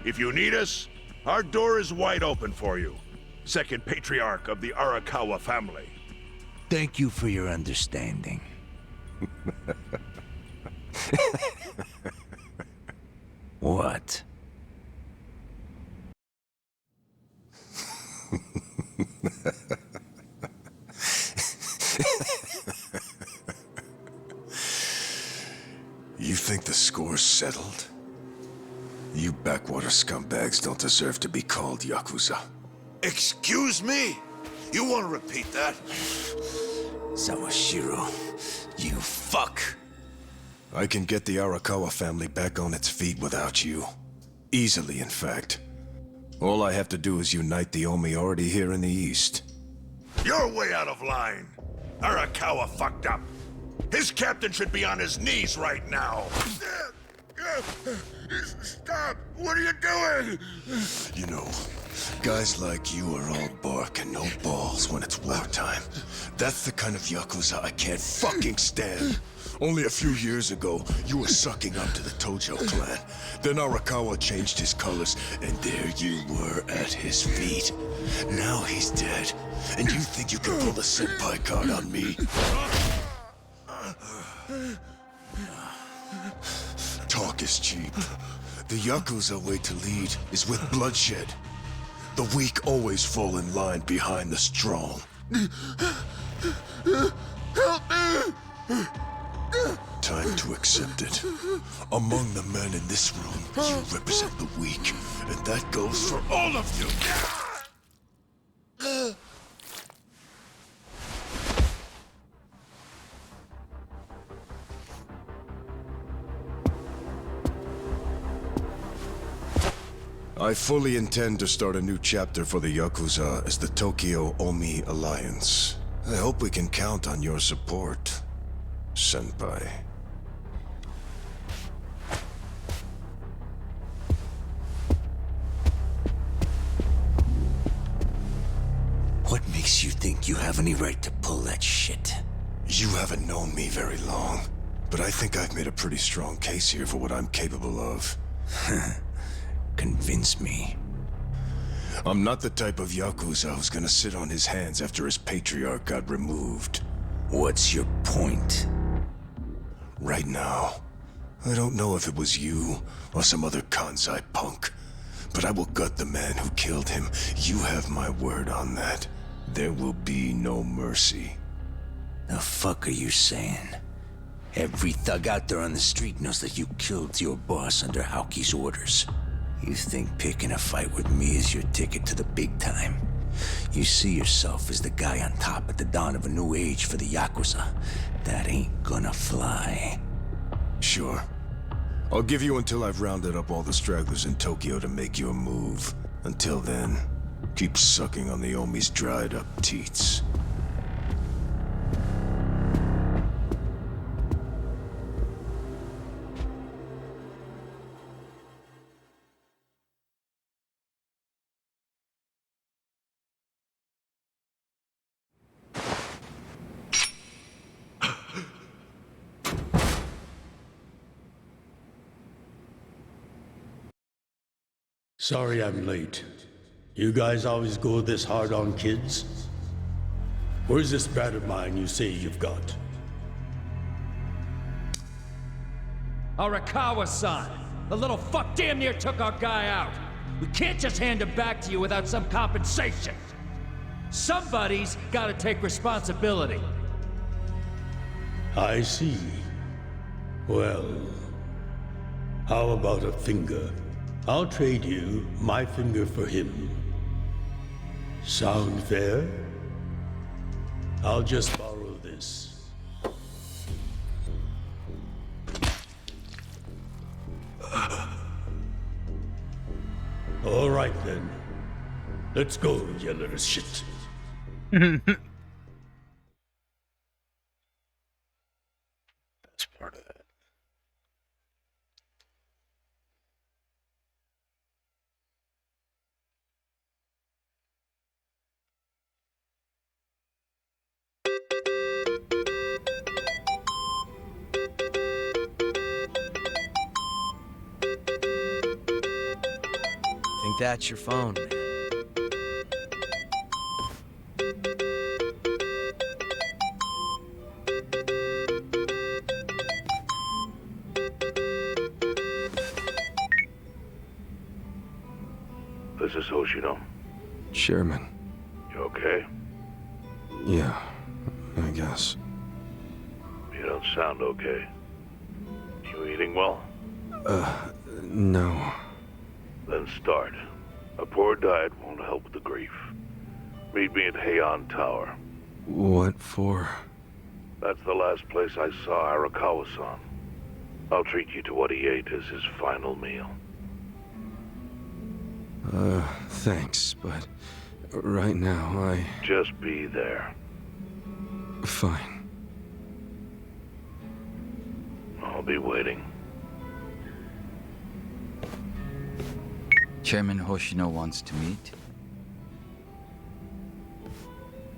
If you need us, our door is wide open for you. Second Patriarch of the Arakawa family. Thank you for your understanding. What? You think the score's settled? You backwater scumbags don't deserve to be called Yakuza. Excuse me? You want to repeat that? Sawashiro, you fuck! I can get the Arakawa family back on its feet without you. Easily, in fact. All I have to do is unite the Omi already here in the East. You're way out of line. Arakawa fucked up. His captain should be on his knees right now. Stop! What are you doing? You know, guys like you are all bark and no balls when it's wartime. That's the kind of Yakuza I can't fucking stand. Only a few years ago, you were sucking up to the Tojo clan. Then Arakawa changed his colors, and there you were at his feet. Now he's dead, and you think you can pull the senpai card on me? Talk is cheap. The Yakuza way to lead is with bloodshed. The weak always fall in line behind the strong. Help me! Time to accept it. Among the men in this room, you represent the weak, and that goes for all of you! I fully intend to start a new chapter for the Yakuza as the Tokyo Omi Alliance. I hope we can count on your support, Senpai. What makes you think you have any right to pull that shit? You haven't known me very long, but I think I've made a pretty strong case here for what I'm capable of. Convince me. I'm not the type of Yakuza who's gonna sit on his hands after his patriarch got removed. What's your point? Right now, I don't know if it was you or some other Kansai punk, but I will gut the man who killed him. You have my word on that. There will be no mercy. The fuck are you saying? Every thug out there on the street knows that you killed your boss under Haoki's orders. You think picking a fight with me is your ticket to the big time? You see yourself as the guy on top at the dawn of a new age for the Yakuza. That ain't gonna fly. Sure. I'll give you until I've rounded up all the stragglers in Tokyo to make your move. Until then, keep sucking on the Omi's dried up teats. Sorry I'm late. You guys always go this hard on kids? Where's this brat of mine you say you've got? Arakawa-san! The little fuck damn near took our guy out! We can't just hand him back to you without some compensation! Somebody's gotta take responsibility! I see. Well, how about a finger? I'll trade you my finger for him. Sound fair? I'll just borrow this. All right then. Let's go, you little shit. That's part of that. that's your phone, man. This is Hoshino. Chairman. You okay? Yeah, I guess. You don't sound okay. You eating well? No. Then start. A poor diet won't help with the grief. Meet me at Heian Tower. What for? That's the last place I saw Arakawa-san. I'll treat you to what he ate as his final meal. Thanks, but right now Just be there. Fine. I'll be waiting. Chairman Hoshino wants to meet.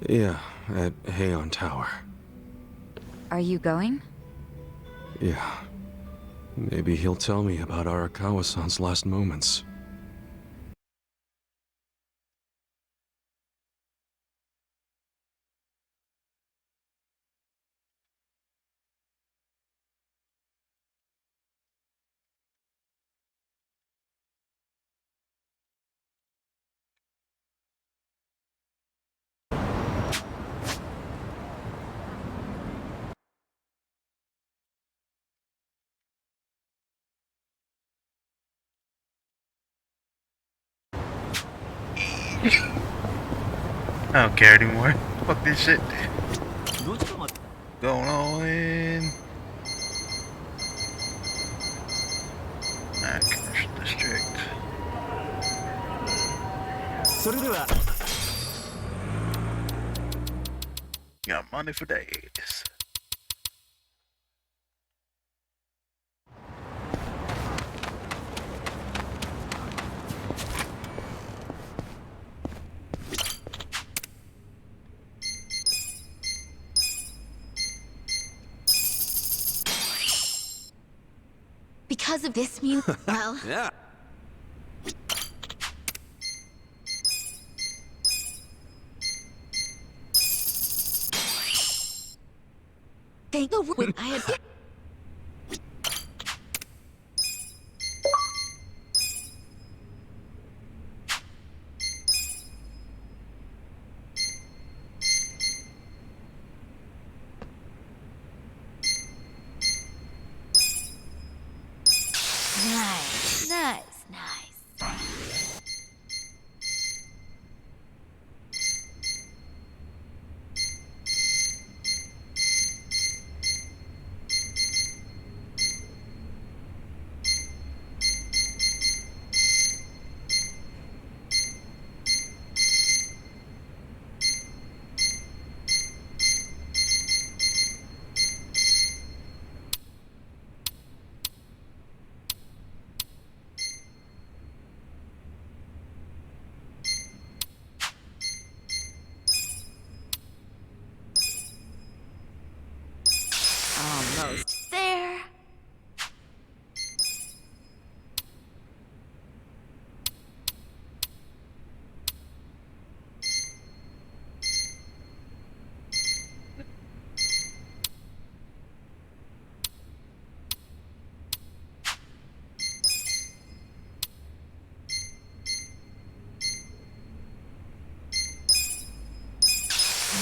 Yeah, at Heian Tower. Are you going? Yeah. Maybe he'll tell me about Arakawa-san's last moments. I don't care anymore. Fuck this shit. Going all in. Commercial district. Got money for days. Because of this music, well... Yeah. Thank the Lord I had... Nice, nice, nice. Almost there.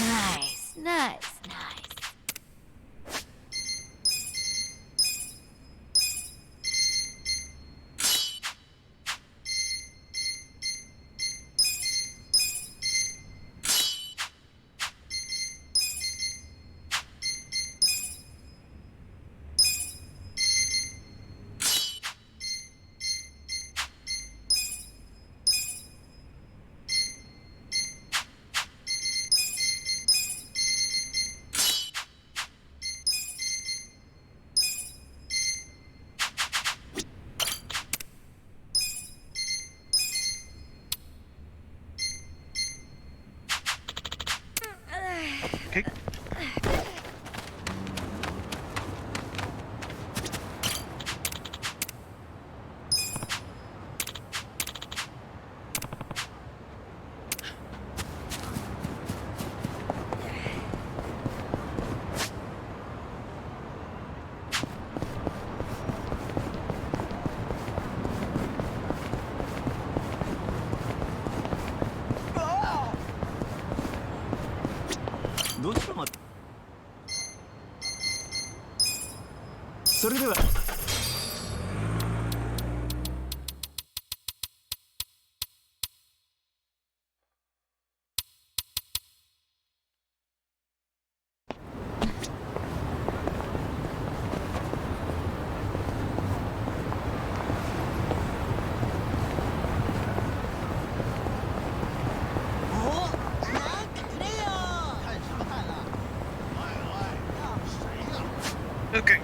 Nice, nice, nice. Okay. どうしたまそれではOkay.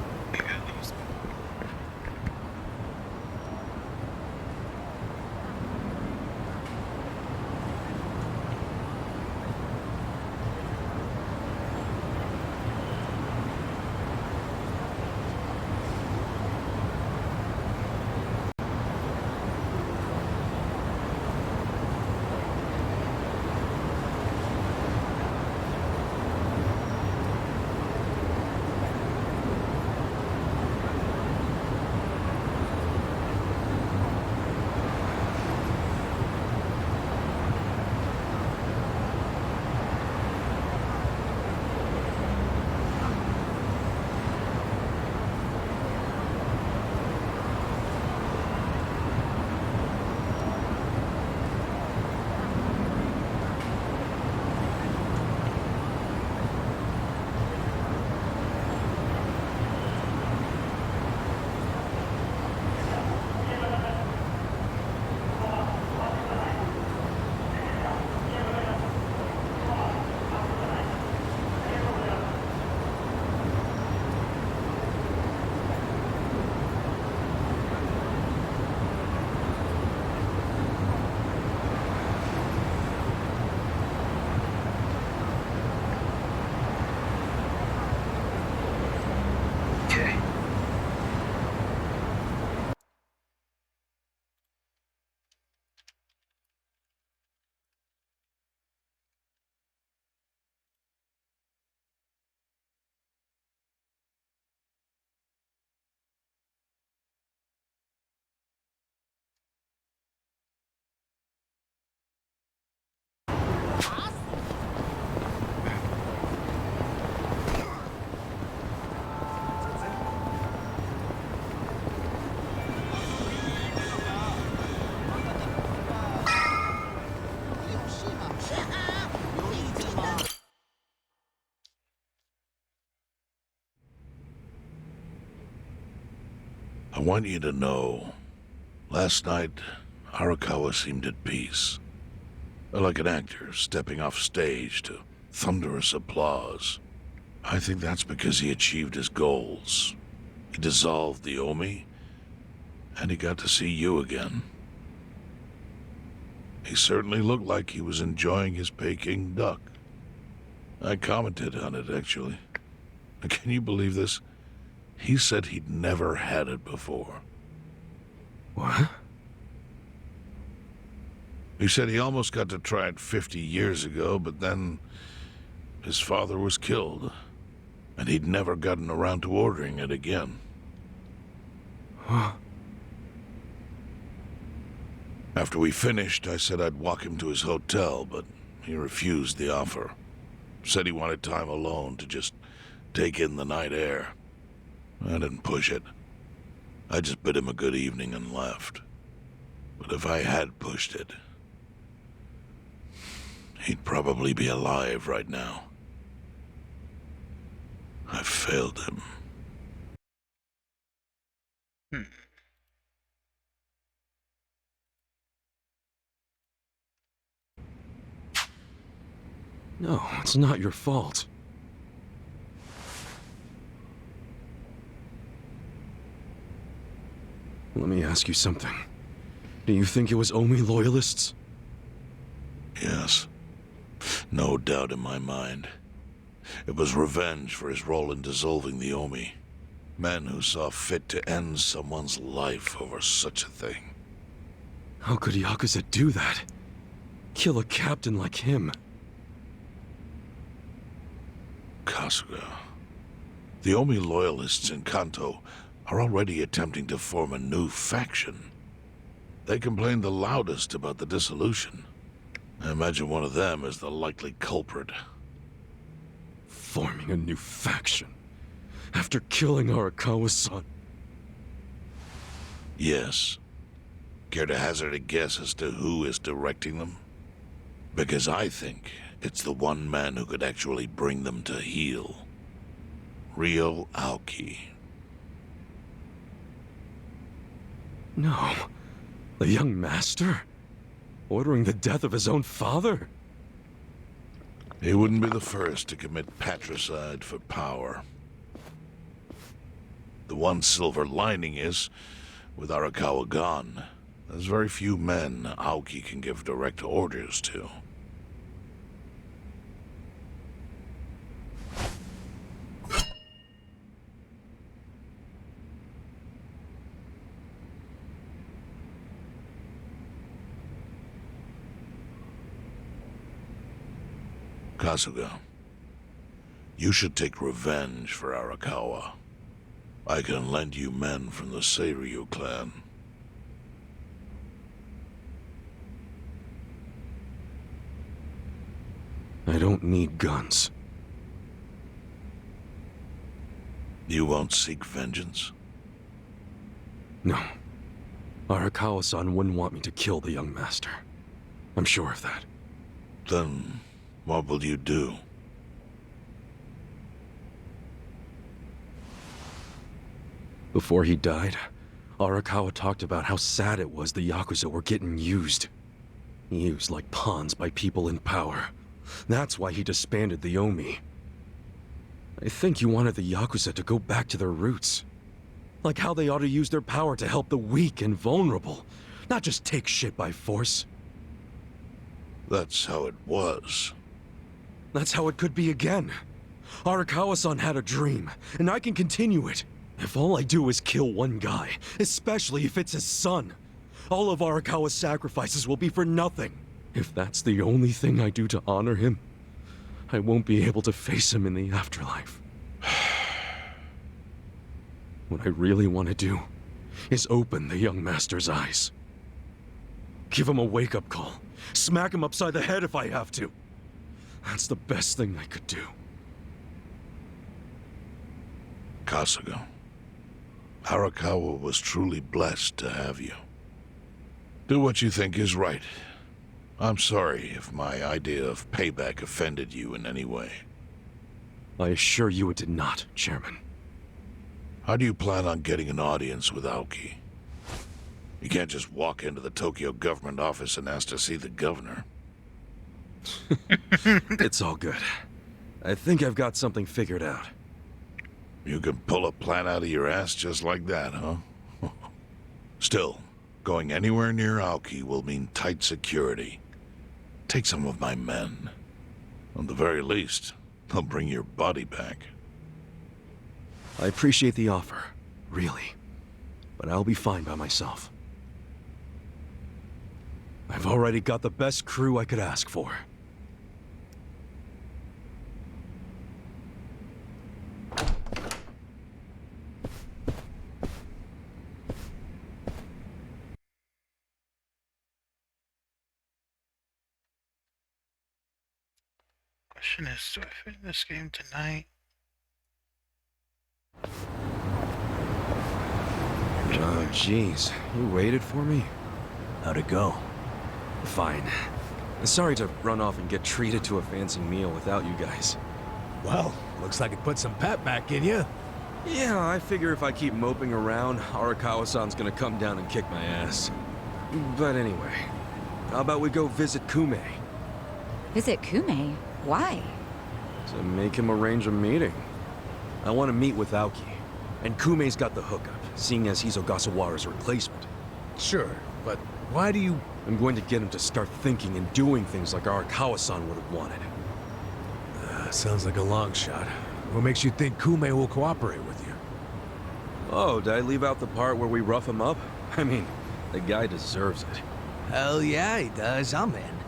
I want you to know, last night, Arakawa seemed at peace. Like an actor stepping off stage to thunderous applause. I think that's because he achieved his goals. He dissolved the Omi, and he got to see you again. He certainly looked like he was enjoying his Peking duck. I commented on it, actually. Can you believe this? He said he'd never had it before. What? He said he almost got to try it 50 years ago, but then his father was killed, and he'd never gotten around to ordering it again. Huh? After we finished, I said I'd walk him to his hotel, but he refused the offer. Said he wanted time alone to just take in the night air. I didn't push it. I just bid him a good evening and left. But if I had pushed it, he'd probably be alive right now. I failed him. No, it's not your fault. Let me ask you something. Do you think it was Omi loyalists? Yes. No doubt in my mind. It was revenge for his role in dissolving the Omi. Men who saw fit to end someone's life over such a thing. How could Yakuza do that? Kill a captain like him? Kasuga. The Omi loyalists in Kanto are already attempting to form a new faction. They complain the loudest about the dissolution. I imagine one of them is the likely culprit. forming a new faction. After killing Arakawa-san. Yes. Care to hazard a guess as to who is directing them? Because I think it's the one man who could actually bring them to heel. Ryo Aoki. No. The young master? Ordering the death of his own father? He wouldn't be the first to commit patricide for power. The one silver lining is, with Arakawa gone, there's very few men Aoki can give direct orders to. Kasuga, you should take revenge for Arakawa. I can lend you men from the Seiryu clan. I don't need guns. You won't seek vengeance? No. Arakawa-san wouldn't want me to kill the young master. I'm sure of that. Then, what will you do? Before he died, Arakawa talked about how sad it was the Yakuza were getting used. Used like pawns by people in power. That's why he disbanded the Omi. I think he wanted the Yakuza to go back to their roots. Like how they ought to use their power to help the weak and vulnerable, not just take shit by force. That's how it was. That's how it could be again. Arakawa-san had a dream, and I can continue it. If all I do is kill one guy, especially if it's his son, all of Arakawa's sacrifices will be for nothing. If that's the only thing I do to honor him, I won't be able to face him in the afterlife. What I really want to do is open the young master's eyes. Give him a wake-up call. Smack him upside the head if I have to. That's the best thing I could do. Kasuga, Arakawa was truly blessed to have you. Do what you think is right. I'm sorry if my idea of payback offended you in any way. I assure you it did not, Chairman. How do you plan on getting an audience with Aoki? You can't just walk into the Tokyo government office and ask to see the governor. It's all good. I think I've got something figured out. You can pull a plan out of your ass just like that, huh? Still, going anywhere near Aoki will mean tight security. Take some of my men. At the very least, they'll bring your body back. I appreciate the offer, really. But I'll be fine by myself. I've already got the best crew I could ask for. Question is, do I finish this game tonight? Oh, jeez. You waited for me? How'd it go? Fine. Sorry to run off and get treated to a fancy meal without you guys. Well, looks like it put some pep back in you. Yeah, I figure if I keep moping around, Arakawa-san's gonna come down and kick my ass. But anyway, how about we go visit Kume? Visit Kume? Why? To make him arrange a meeting. I want to meet with Aoki. And Kume's got the hookup, seeing as he's Ogasawara's replacement. Sure, but why do you... I'm going to get him to start thinking and doing things like Arakawa-san would have wanted. Sounds like a long shot. What makes you think Kume will cooperate with you? Oh, did I leave out the part where we rough him up? I mean, the guy deserves it. Hell yeah, he does. I'm in.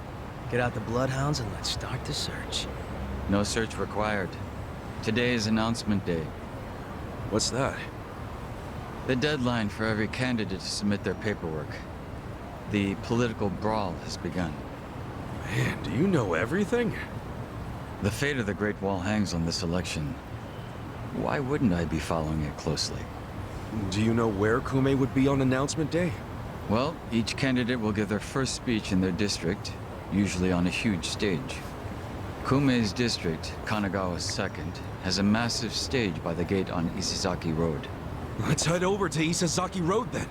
Get out the bloodhounds and let's start the search. No search required. Today is announcement day. What's that? The deadline for every candidate to submit their paperwork. The political brawl has begun. Man, do you know everything? The fate of the Great Wall hangs on this election. Why wouldn't I be following it closely? Do you know where Kume would be on announcement day? Well, each candidate will give their first speech in their district, usually on a huge stage. Kume's district, Kanagawa's second, has a massive stage by the gate on Isizaki Road. Let's head over to Isizaki Road then.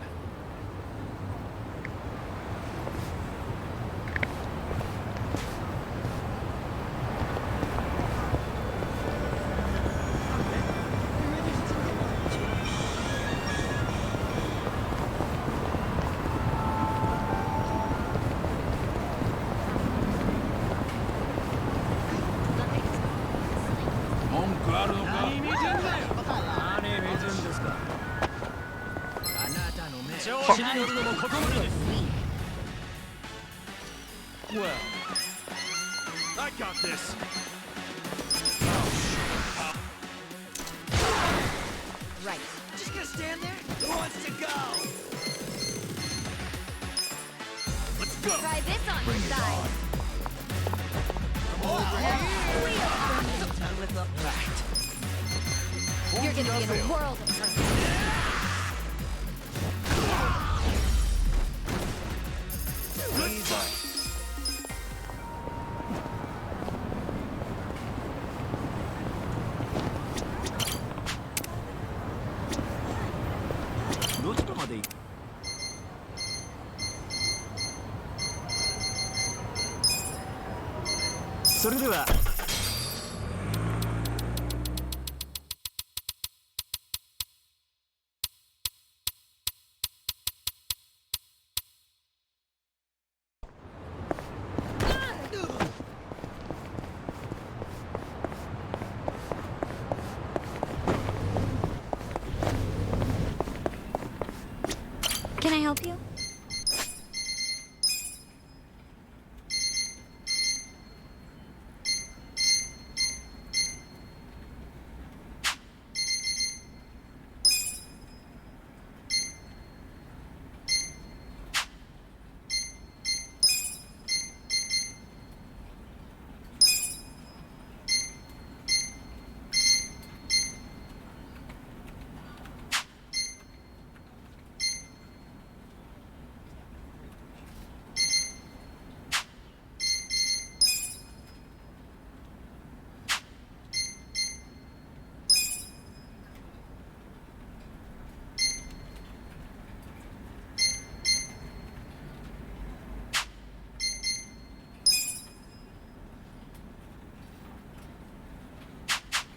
Well, I got this. Right. Just gonna stand there? Who wants to go? Let's go. Try this on Bring your it side. Done with the fact. You're gonna be in a world of hurt. Can I help you?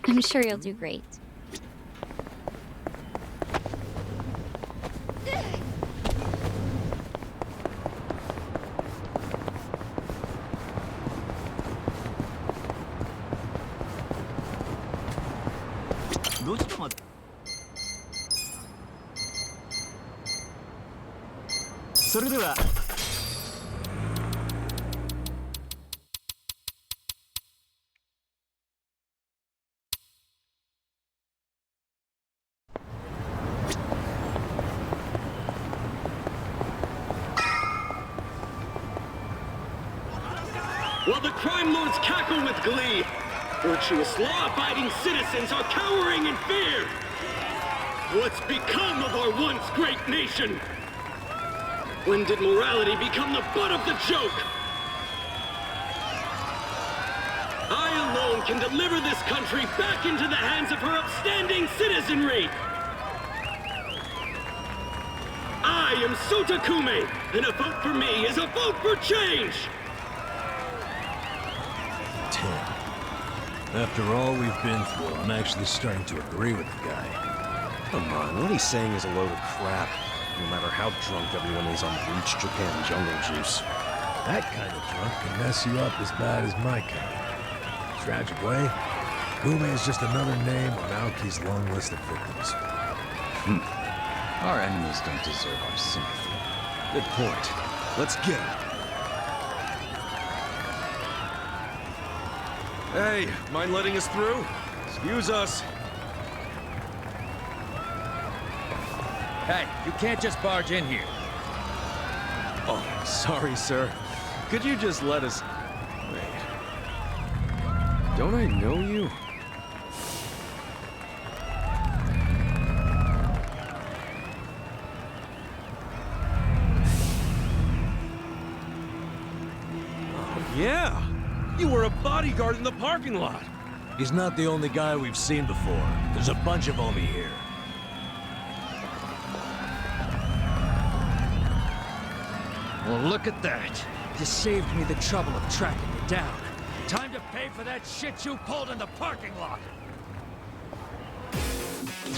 I'm sure you'll do great. While the crime lords cackle with glee, virtuous law-abiding citizens are cowering in fear. What's become of our once great nation? When did morality become the butt of the joke? I alone can deliver this country back into the hands of her upstanding citizenry. I am Sota Kume, and a vote for me is a vote for change! After all we've been through, I'm actually starting to agree with the guy. Come on, what he's saying is a load of crap. No matter how drunk everyone is on bleached Japan jungle juice. That kind of drunk can mess you up as bad as my kind. Tragic way, Kume is just another name on Aoki's long list of victims. Our enemies don't deserve our sympathy. Good point. Let's get him. Hey, mind letting us through? Excuse us. Hey, you can't just barge in here. Oh, sorry, sir. Could you just let us... Wait. Don't I know you? Yeah! You were a bodyguard in the parking lot! He's not the only guy we've seen before. There's a bunch of Omi here. Well, look at that. You saved me the trouble of tracking you down. Time to pay for that shit you pulled in the parking lot.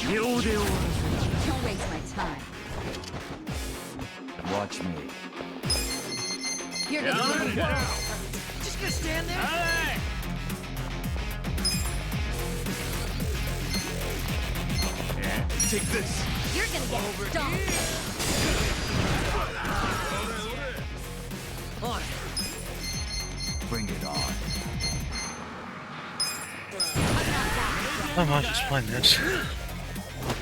Don't waste my time. Watch me. You're gonna get it. Just gonna stand there? Take this. You're gonna get stomped. On. Bring it on. I'm not just playing this. Here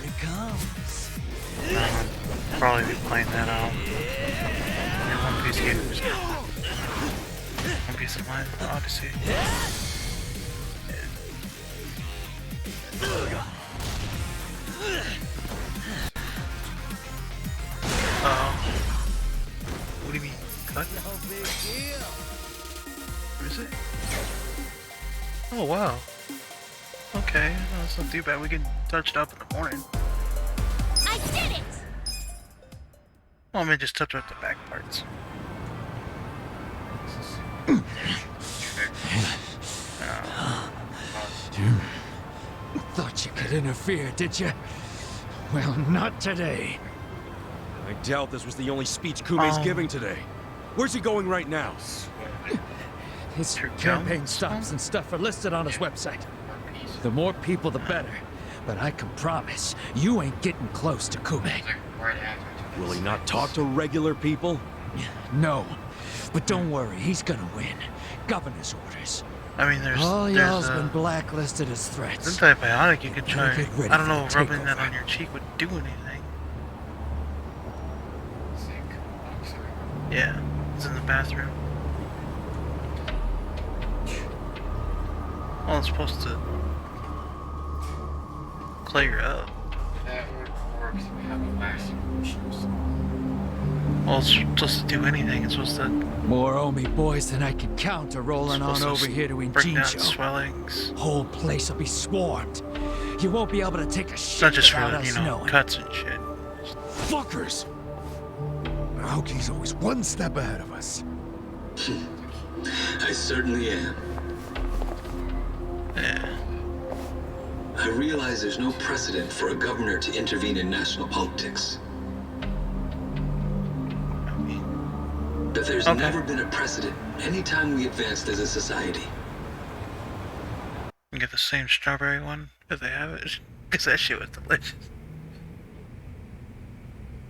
it comes. Probably be playing that One Piece games. One Piece of Mine Odyssey. What do you mean? Cut? No big deal. Where is it? Oh wow. Okay, that's not too bad. We can touch it up in the morning. I did it! Well, I mean, just touch up the back parts. Thought you could interfere, did you? Well, not today. I doubt this was the only speech Kume's giving today. Where's he going right now? His campaign stops and stuff are listed on his website. The more people, the better. But I can promise, you ain't getting close to Kume. Will he not talk to regular people? No. But don't worry, he's gonna win. Governor's orders. I mean, all y'all's been blacklisted as threats. This antibiotic you could try. Get ready I don't for know the if rubbing takeover. that on your cheek would do anything. Yeah, it's in the bathroom. Well, it's supposed to clear up. That works. We have a massive issues. Well, it's supposed to do anything. It's supposed to More Omi boys than I can count are rolling on supposed over to here to bring down Injincho. swellings. Whole place will be swarmed. You won't be able to take a It's shit not just for, without us you know, knowing. cuts and shit. Fuckers! Aoki's always one step ahead of us. I certainly am. Yeah. I realize there's no precedent for a governor to intervene in national politics. But there's never been a precedent anytime we advanced as a society. You get the same strawberry one if they have it. Because that shit was delicious.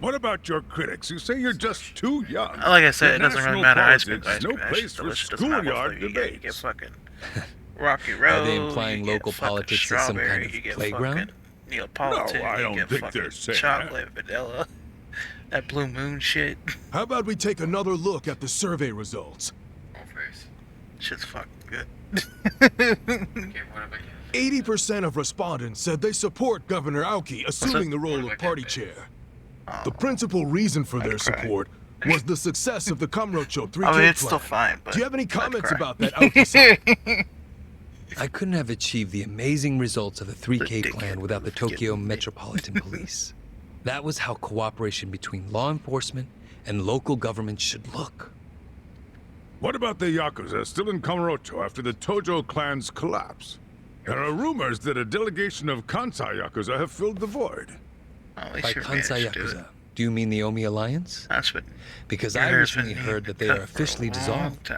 What about your critics who say you're just too young? Like I said, it In doesn't really national matter. Ice cream, politics, ice cream. no That place shit's for delicious. Doesn't matter what schoolyard flavor you get. You get debates. fucking Rocky Road. Are they implying you local get fucking politics as some kind strawberry, of you get playground? fucking Neapolitan. No, I you don't get think fucking they're saying chocolate, vanilla. That Blue Moon shit. How about we take another look at the survey results? Shit's fucking good. 80% of respondents said they support Governor Aoki assuming the role of party chair. The principal reason for their support was the success of the Kamurocho 3K I mean, it's plan. still fine, but Do you have any comments cry. about that Aoki side? I couldn't have achieved the amazing results of the 3K plan without the Tokyo Metropolitan Police. That was how cooperation between law enforcement and local government should look. What about the Yakuza still in Kamurocho after the Tojo clan's collapse? There are rumors that a delegation of Kansai Yakuza have filled the void. By Kansai Yakuza, do you mean the Omi Alliance? That's what. Because your I hair's recently been heard that they cut are for a officially long dissolved.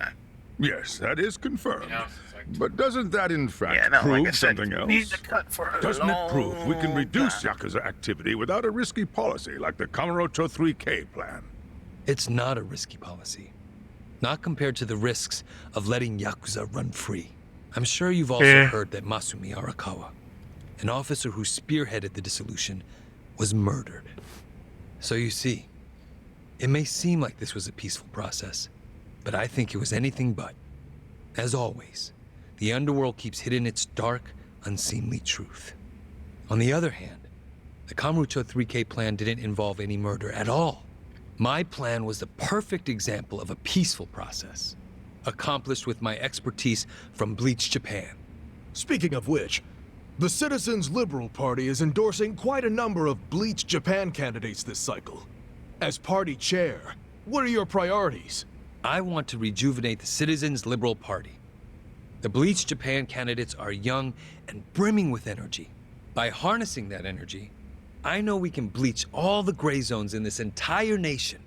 Yes, that is confirmed. But doesn't that in fact Yeah, no, prove like I said, something else? needs to cut for a Doesn't it prove we can long reduce time. Yakuza activity without a risky policy like the Kamurocho 3K plan? It's not a risky policy. Not compared to the risks of letting Yakuza run free. I'm sure you've also heard that Masumi Arakawa, an officer who spearheaded the dissolution, was murdered. So you see, it may seem like this was a peaceful process, but I think it was anything but. As always, the underworld keeps hidden its dark, unseemly truth. On the other hand, the Kamurocho 3K plan didn't involve any murder at all. My plan was the perfect example of a peaceful process, accomplished with my expertise from Bleach Japan. Speaking of which, the Citizens Liberal Party is endorsing quite a number of Bleach Japan candidates this cycle. As party chair, what are your priorities? I want to rejuvenate the Citizens Liberal Party. The Bleach Japan candidates are young and brimming with energy. By harnessing that energy, I know we can bleach all the gray zones in this entire nation.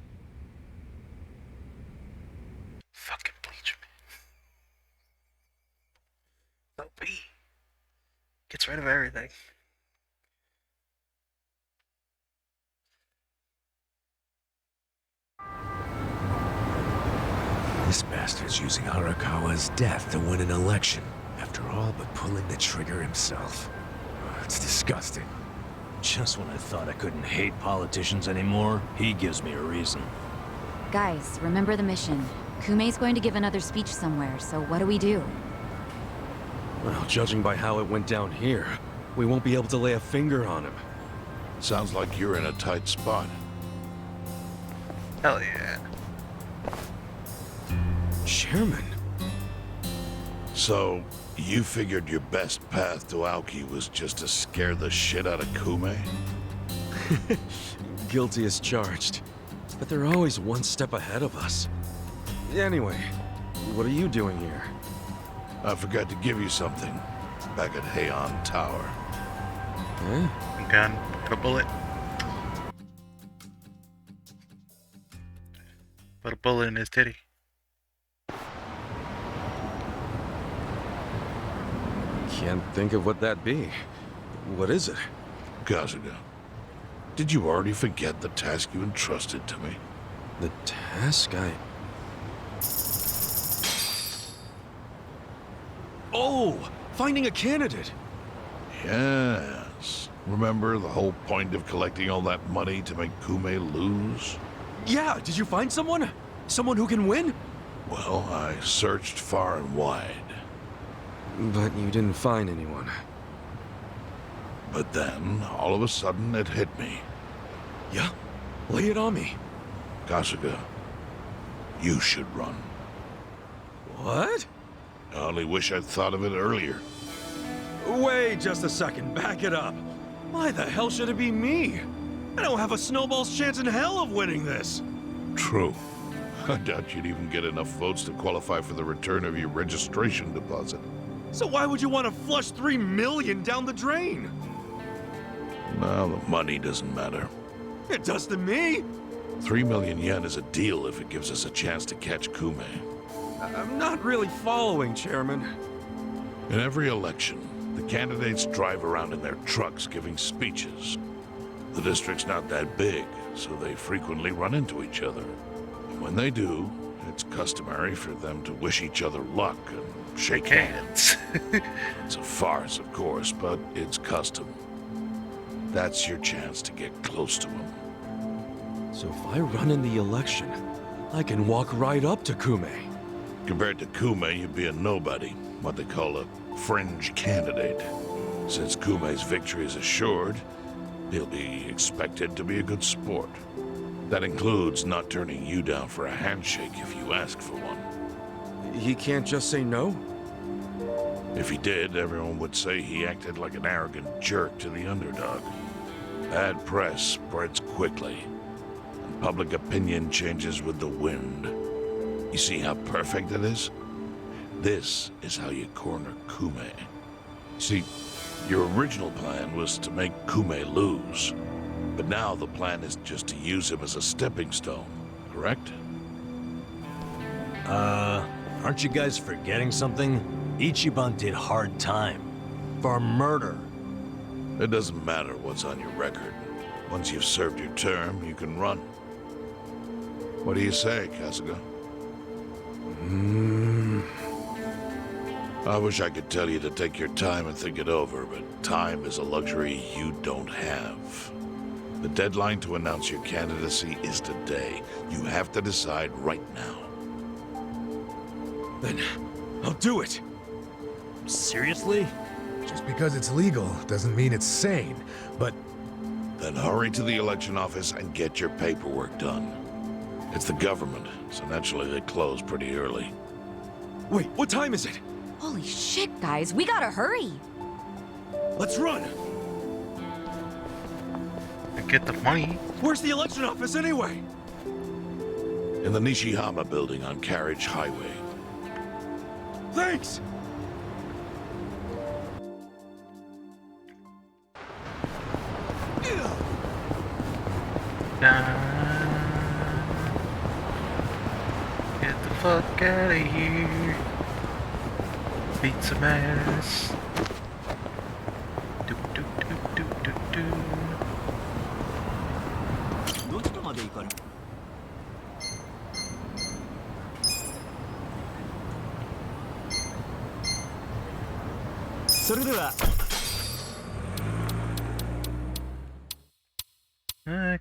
Fucking Bleach, man. OP. Gets rid of everything. This bastard's using Arakawa's death to win an election, after all but pulling the trigger himself. It's disgusting. Just when I thought I couldn't hate politicians anymore, he gives me a reason. Guys, remember the mission. Kumei's going to give another speech somewhere, so what do we do? Well, judging by how it went down here, we won't be able to lay a finger on him. Sounds like you're in a tight spot. Hell yeah. Chairman. So, you figured your best path to Aoki was just to scare the shit out of Kume? Guilty as charged. But they're always one step ahead of us. Anyway, what are you doing here? I forgot to give you something back at Heian Tower. Huh? Gun, put a bullet. Put a bullet in his titty. Can't think of what that'd be. What is it? Kasuga, did you already forget the task you entrusted to me? The task Oh! Finding a candidate! Yes. Remember the whole point of collecting all that money to make Kume lose? Yeah, did you find someone? Someone who can win? Well, I searched far and wide. But you didn't find anyone. But then, all of a sudden, it hit me. Yeah? Lay it on me. Kasuga, you should run. What? I only wish I'd thought of it earlier. Wait just a second, back it up. Why the hell should it be me? I don't have a snowball's chance in hell of winning this. True. I doubt you'd even get enough votes to qualify for the return of your registration deposit. So why would you want to flush $3 million down the drain? Well, the money doesn't matter. It does to me. 3 million yen is a deal if it gives us a chance to catch Kume. I'm not really following, Chairman. In every election, the candidates drive around in their trucks giving speeches. The district's not that big, so they frequently run into each other. And when they do, it's customary for them to wish each other luck and shake hands. It's a farce, of course, but it's custom. That's your chance to get close to him. So if I run in the election, I can walk right up to Kume. Compared to Kume, you'd be a nobody, what they call a fringe candidate. Since Kume's victory is assured, he'll be expected to be a good sport. That includes not turning you down for a handshake if you ask for one. He can't just say no? If he did, everyone would say he acted like an arrogant jerk to the underdog. Bad press spreads quickly, and public opinion changes with the wind. You see how perfect it is? This is how you corner Kume. See, your original plan was to make Kume lose. But now the plan is just to use him as a stepping stone, correct? Aren't you guys forgetting something? Ichiban did hard time. For murder. It doesn't matter what's on your record. Once you've served your term, you can run. What do you say, Kasuga? I wish I could tell you to take your time and think it over, but time is a luxury you don't have. The deadline to announce your candidacy is today. You have to decide right now. Then, I'll do it. Seriously? Just because it's legal doesn't mean it's sane, but... Then hurry to the election office and get your paperwork done. It's the government, so naturally they close pretty early. Wait, what time is it? Holy shit, guys, we gotta hurry. Let's run! And get the money. Where's the election office anyway? In the Nishihama building on Carriage Highway. Thanks! Get the fuck out of here. Beat some ass. Do do do do do do. どちらまで行かれる？それでは。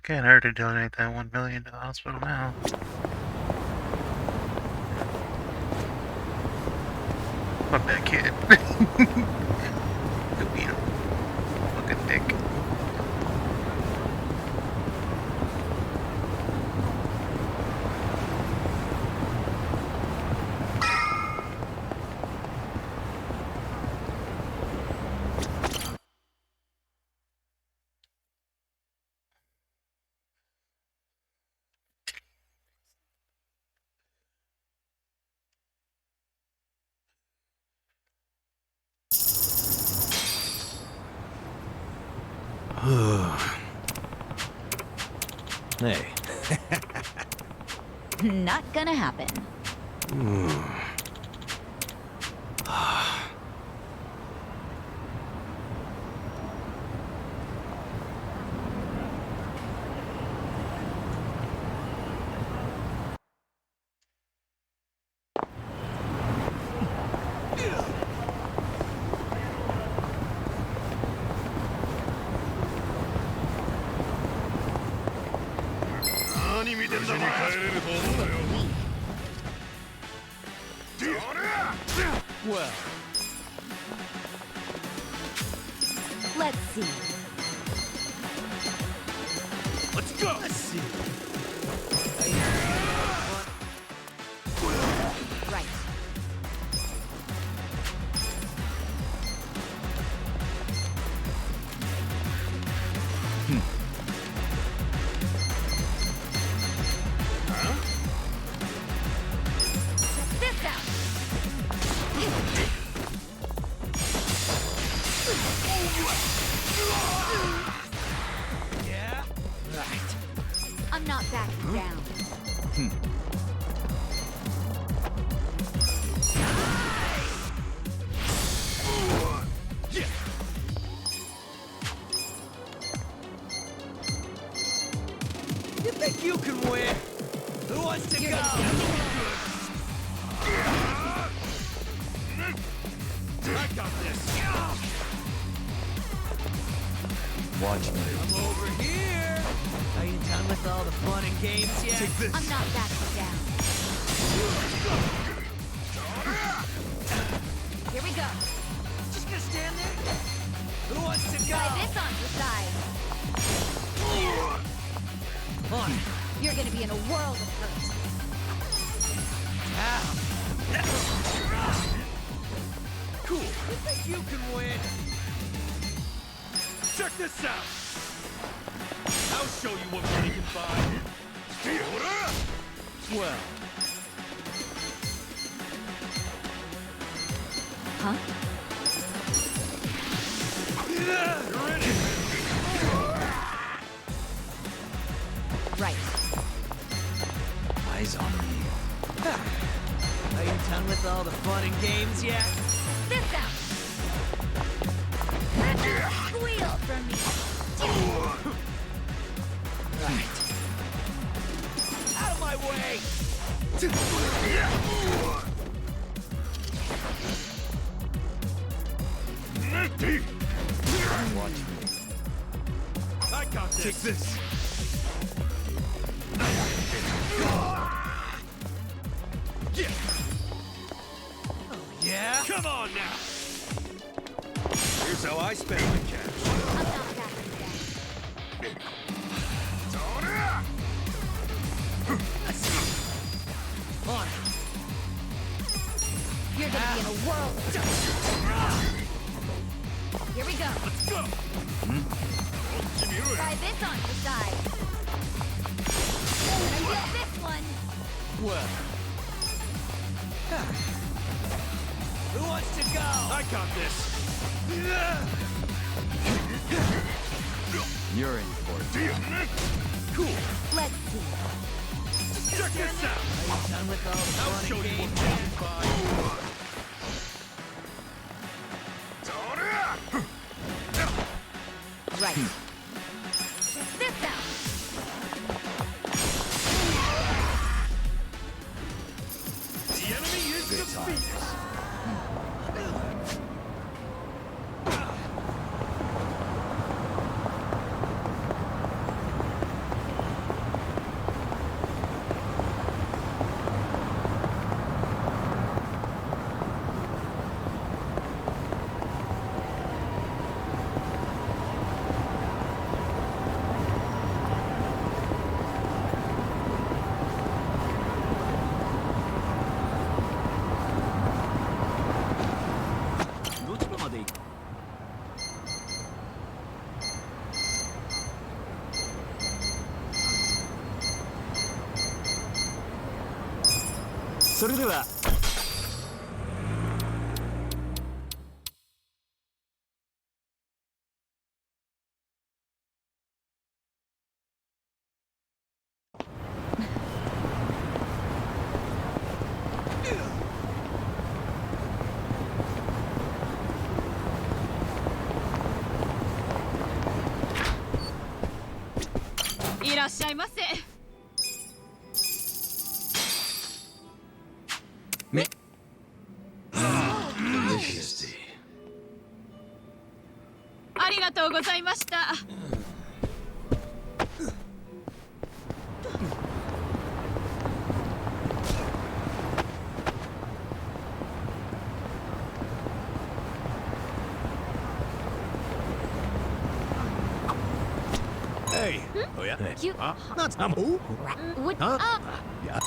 Can't hurt to donate that $1 million to the hospital now. Fuck that kid. Go beat him. Fucking dick. Hey. Not gonna happen. Well, Let's see. let's go. Let's see. Right. This out. Yeah. Right. I'm not backing down. You think you can win? Who wants to go? I got this. Watch me. I'm over here. Are you done with all the fun and games yet? Take this. I'm not backing down. Here we go. Just gonna stand there? Who wants to go? Try this on your side. On. You're gonna be in a world of hurt. Cool. You think you can win? Check this out! I'll show you what money can buy. Well. Huh? You're in it! Right. Eyes on me. Are you done with all the fun and games yet? This out. Squeal from me. Right. Out of my way! Watch me. I got this! Take this! Yeah? Come on now! Here's how I spend my cash. I'm not backing down. On. You're gonna be in a whirl. Here we go. Let's go. Try this on the side. And I get this one. Well. Who wants to go? I got this. You're in for it. Cool. Let's see. Check this out. Are you done with all the I'll fun show and you games? what fun by. Right. Check this out. The enemy is defeated. Delicious tea. ありがとうございました。Hey. Oh yeah. You. Not some. Who? What? Yeah.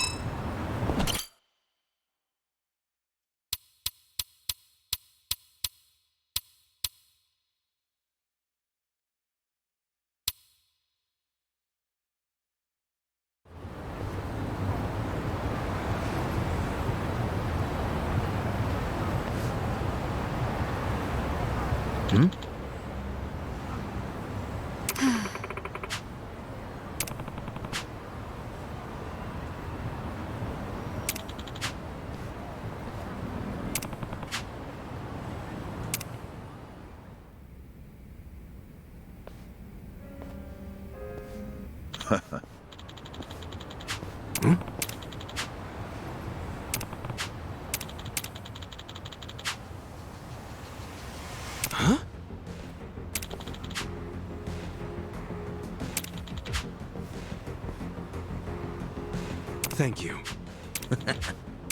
Thank you.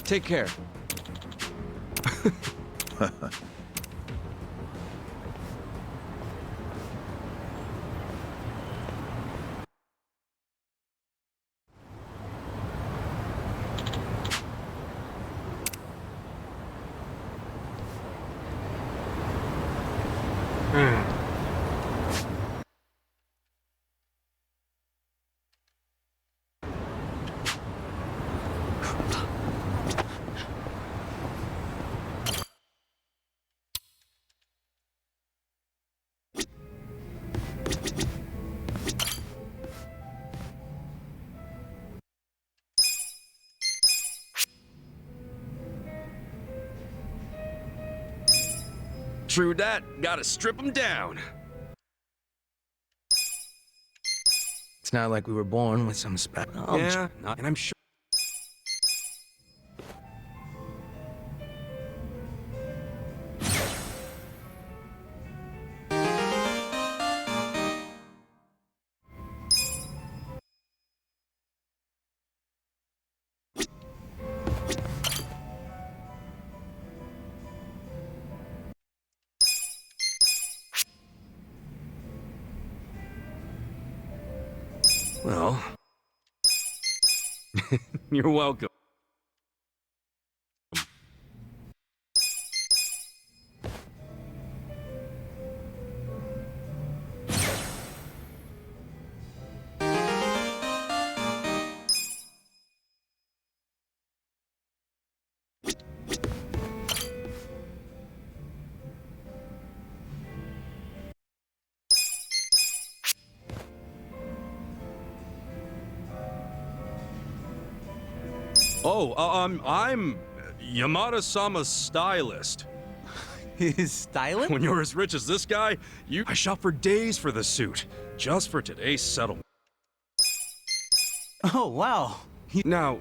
Take care. True that. Gotta strip them down. It's not like we were born with some special. Yeah, and I'm sure. Well... You're welcome. Oh, I'm Yamada-sama's stylist. His stylist? When you're as rich as this guy, I shop for days for the suit, just for today's settlement. Oh, wow. Now...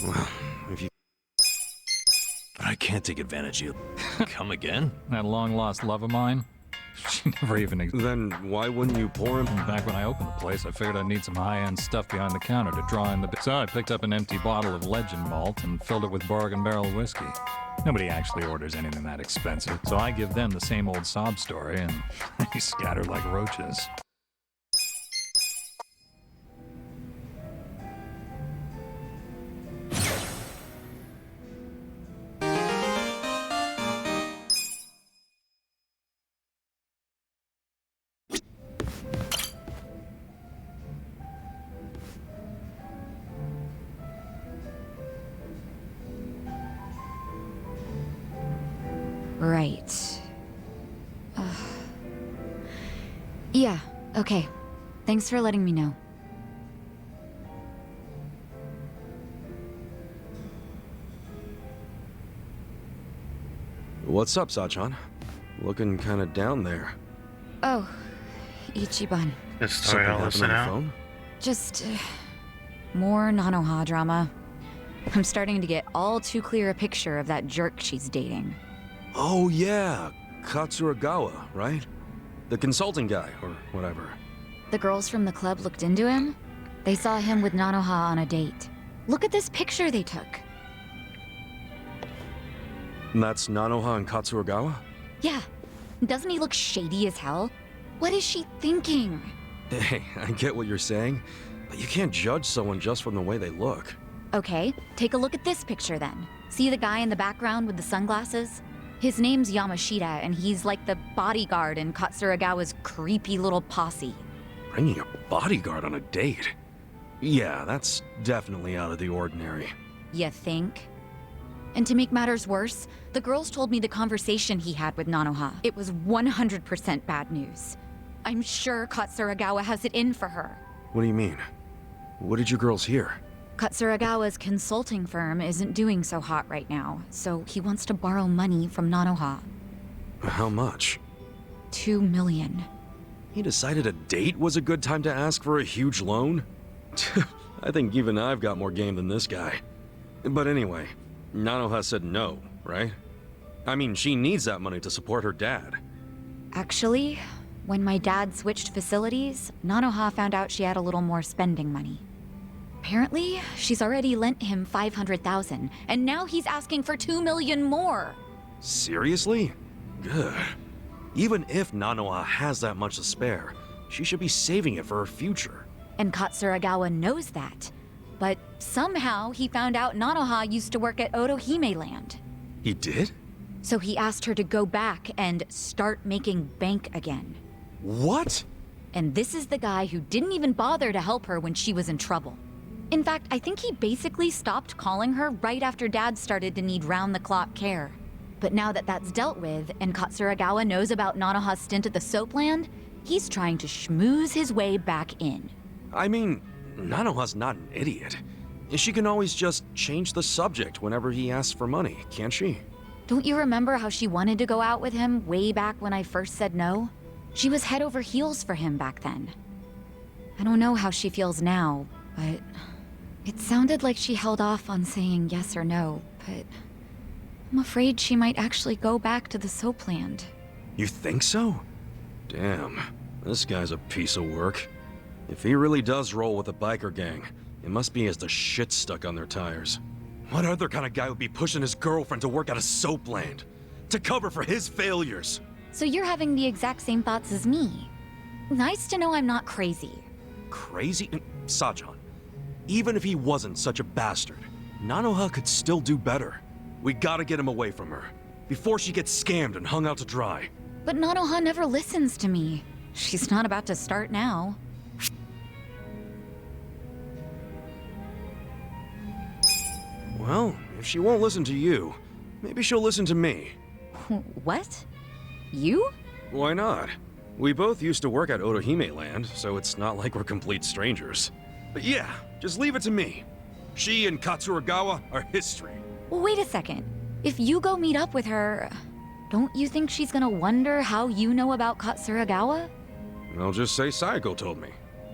Well, if you... But I can't take advantage of you. Come again? That long-lost love of mine? She never even existed. Then why wouldn't you pour him? Back when I opened the place, I figured I'd need some high-end stuff behind the counter to draw in the... So I picked up an empty bottle of Legend Malt and filled it with bargain barrel whiskey. Nobody actually orders anything that expensive, so I give them the same old sob story, and they scatter like roaches. Right. Yeah, okay. Thanks for letting me know. What's up, Sachan? Looking kinda down there. Oh, Ichiban. This story I'll listen out. Just more Nanoha drama. I'm starting to get all too clear a picture of that jerk she's dating. Oh yeah, Katsuragawa, right? The consulting guy, or whatever. The girls from the club looked into him. They saw him with Nanoha on a date. Look at this picture they took. And that's Nanoha and Katsuragawa? Yeah. Doesn't he look shady as hell? What is she thinking? Hey, I get what you're saying, but you can't judge someone just from the way they look. Okay, take a look at this picture then. See the guy in the background with the sunglasses? His name's Yamashita, and he's like the bodyguard in Katsuragawa's creepy little posse. Bringing a bodyguard on a date? Yeah, that's definitely out of the ordinary. You think? And to make matters worse, the girls told me the conversation he had with Nanoha. It was 100% bad news. I'm sure Katsuragawa has it in for her. What do you mean? What did you girls hear? Katsuragawa's consulting firm isn't doing so hot right now, so he wants to borrow money from Nanoha. How much? 2 million. He decided a date was a good time to ask for a huge loan? I think even I've got more game than this guy. But anyway, Nanoha said no, right? I mean, she needs that money to support her dad. Actually, when my dad switched facilities, Nanoha found out she had a little more spending money. Apparently, she's already lent him 500,000, and now he's asking for 2 million more. Seriously? Good. Even if Nanoha has that much to spare, she should be saving it for her future. And Katsuragawa knows that. But somehow he found out Nanoha used to work at Otohime Land. He did? So he asked her to go back and start making bank again. What? And this is the guy who didn't even bother to help her when she was in trouble. In fact, I think he basically stopped calling her right after Dad started to need round-the-clock care. But now that that's dealt with, and Katsuragawa knows about Nanoha's stint at the Soapland, he's trying to schmooze his way back in. I mean, Nanoha's not an idiot. She can always just change the subject whenever he asks for money, can't she? Don't you remember how she wanted to go out with him way back when I first said no? She was head over heels for him back then. I don't know how she feels now, but It sounded like she held off on saying yes or no, but I'm afraid she might actually go back to the Soapland. You think so? Damn, this guy's a piece of work. If he really does roll with the biker gang, it must be he has the shit stuck on their tires. What other kind of guy would be pushing his girlfriend to work at a Soapland? To cover for his failures? So you're having the exact same thoughts as me. Nice to know I'm not crazy. Crazy? Sajan, even if he wasn't such a bastard, Nanoha could still do better. We gotta get him away from her, before she gets scammed and hung out to dry. But Nanoha never listens to me. She's not about to start now. Well, if she won't listen to you, maybe she'll listen to me. What? You? Why not? We both used to work at Otohime Land, so it's not like we're complete strangers. But yeah, just leave it to me. She and Katsuragawa are history. Well, wait a second. If you go meet up with her, don't you think she's gonna wonder how you know about Katsuragawa? I'll just say Saiko told me.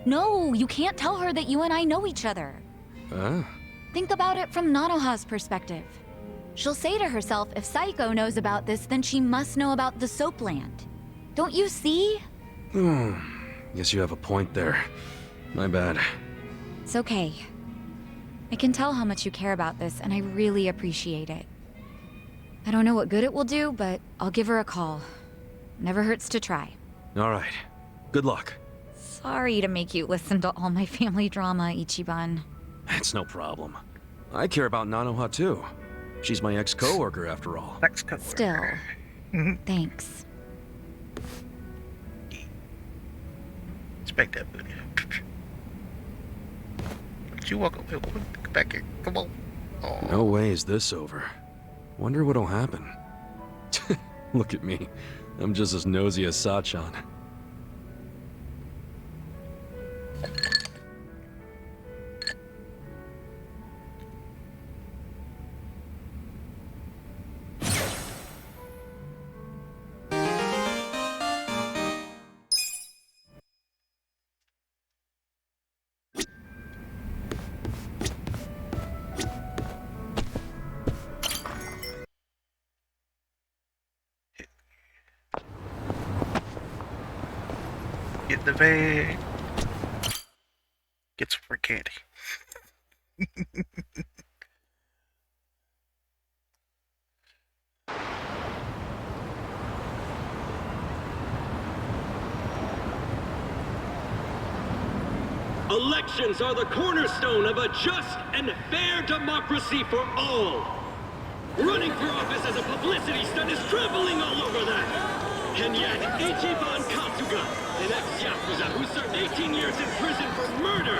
No, you can't tell her that you and I know each other. Huh? Think about it from Nanoha's perspective. She'll say to herself, if Saiko knows about this, then she must know about the Soapland. Don't you see? Guess you have a point there. My bad. It's okay. I can tell how much you care about this, and I really appreciate it. I don't know what good it will do, but I'll give her a call. Never hurts to try. All right. Good luck. Sorry to make you listen to all my family drama, Ichiban. It's no problem. I care about Nanoha too. She's my ex-coworker after all. Ex-coworker. Still, thanks. Respect that booty. You walk away. Get back here. Come on. Oh. No way is this over. Wonder what'll happen. Look at me. I'm just as nosy as Sachan. Get the bag. Get some free candy. Elections are the cornerstone of a just and fair democracy for all. Running for office as a publicity stunt is trampling all over that. And yet, Ichiban Kasuga, an ex-Yakuza who served 18 years in prison for murder,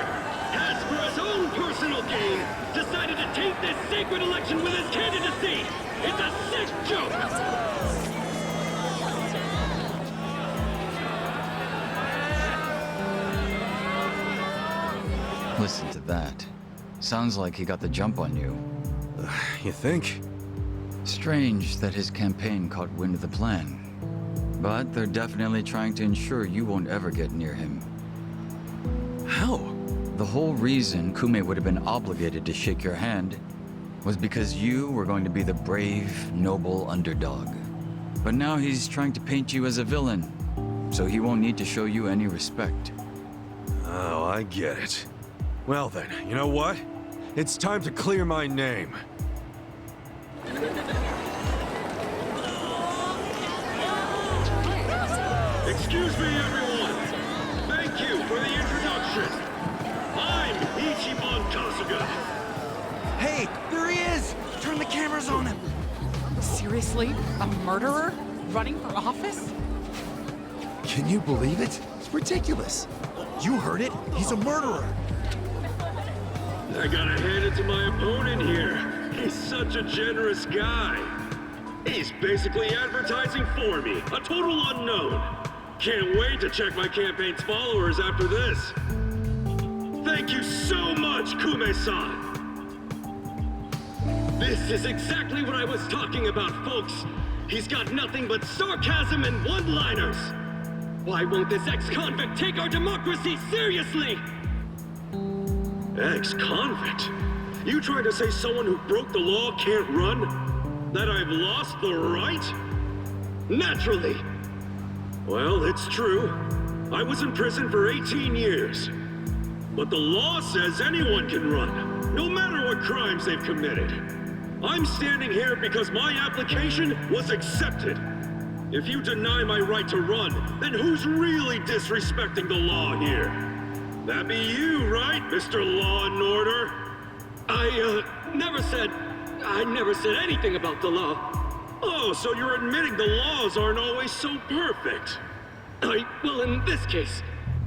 has, for his own personal gain, decided to taint this sacred election with his candidacy. It's a sick joke! Listen to that. Sounds like he got the jump on you. You think? Strange that his campaign caught wind of the plan. But they're definitely trying to ensure you won't ever get near him. How? The whole reason Kume would have been obligated to shake your hand was because you were going to be the brave, noble underdog. But now he's trying to paint you as a villain, so he won't need to show you any respect. Oh, I get it. Well then, you know what? It's time to clear my name. Excuse me, everyone. Thank you for the introduction. I'm Ichiban Kasuga. Hey, there he is! Turn the cameras on him! Seriously? A murderer? Running for office? Can you believe it? It's ridiculous. You heard it. He's a murderer. I gotta hand it to my opponent here. He's such a generous guy. He's basically advertising for me, a total unknown. Can't wait to check my campaign's followers after this. Thank you so much, Kume-san. This is exactly what I was talking about, folks. He's got nothing but sarcasm and one-liners. Why won't this ex-convict take our democracy seriously? Ex-convict? You trying to say someone who broke the law can't run? That I've lost the right? Naturally. Well, it's true. I was in prison for 18 years. But the law says anyone can run, no matter what crimes they've committed. I'm standing here because my application was accepted. If you deny my right to run, then who's really disrespecting the law here? That be you, right, Mr. Law and Order? I never said anything about the law. Oh, so you're admitting the laws aren't always so perfect. Well, in this case,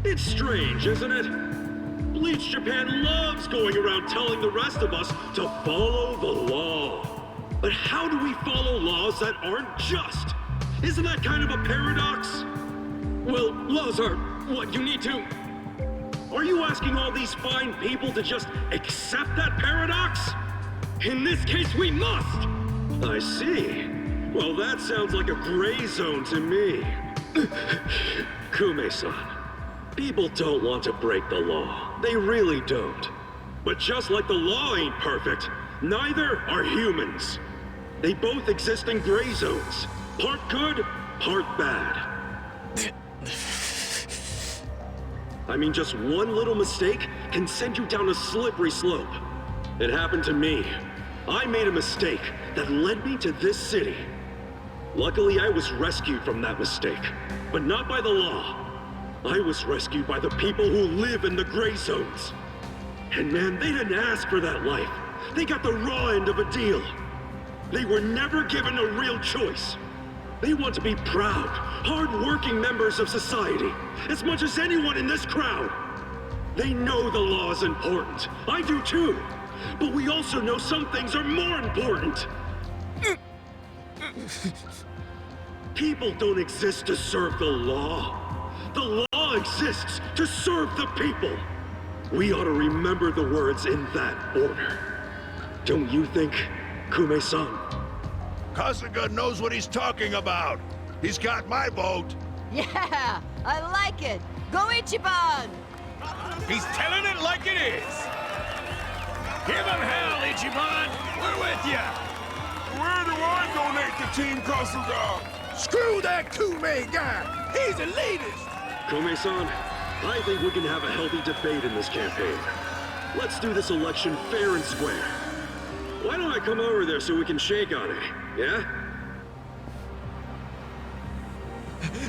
it's strange, isn't it? Bleach Japan loves going around telling the rest of us to follow the law. But how do we follow laws that aren't just? Isn't that kind of a paradox? Well, laws are what you need to... Are you asking all these fine people to just accept that paradox? In this case, we must! I see. Well, that sounds like a gray zone to me. Kume-san, people don't want to break the law. They really don't. But just like the law ain't perfect, neither are humans. They both exist in gray zones. Part good, part bad. I mean, just one little mistake can send you down a slippery slope. It happened to me. I made a mistake that led me to this city. Luckily, I was rescued from that mistake, but not by the law. I was rescued by the people who live in the gray zones. And man, they didn't ask for that life. They got the raw end of a deal. They were never given a real choice. They want to be proud, hard-working members of society, as much as anyone in this crowd. They know the law is important. I do too. But we also know some things are more important. People don't exist to serve the law. The law exists to serve the people. We ought to remember the words in that order. Don't you think, Kume-san? Kasuga knows what he's talking about. He's got my vote. Yeah, I like it. Go Ichiban! He's telling it like it is. Give him hell, Ichiban. We're with you. Where do I donate to Team Kasuga? Screw that Kume guy! He's a elitist! Kume-san, I think we can have a healthy debate in this campaign. Let's do this election fair and square. Why don't I come over there so we can shake on it, yeah?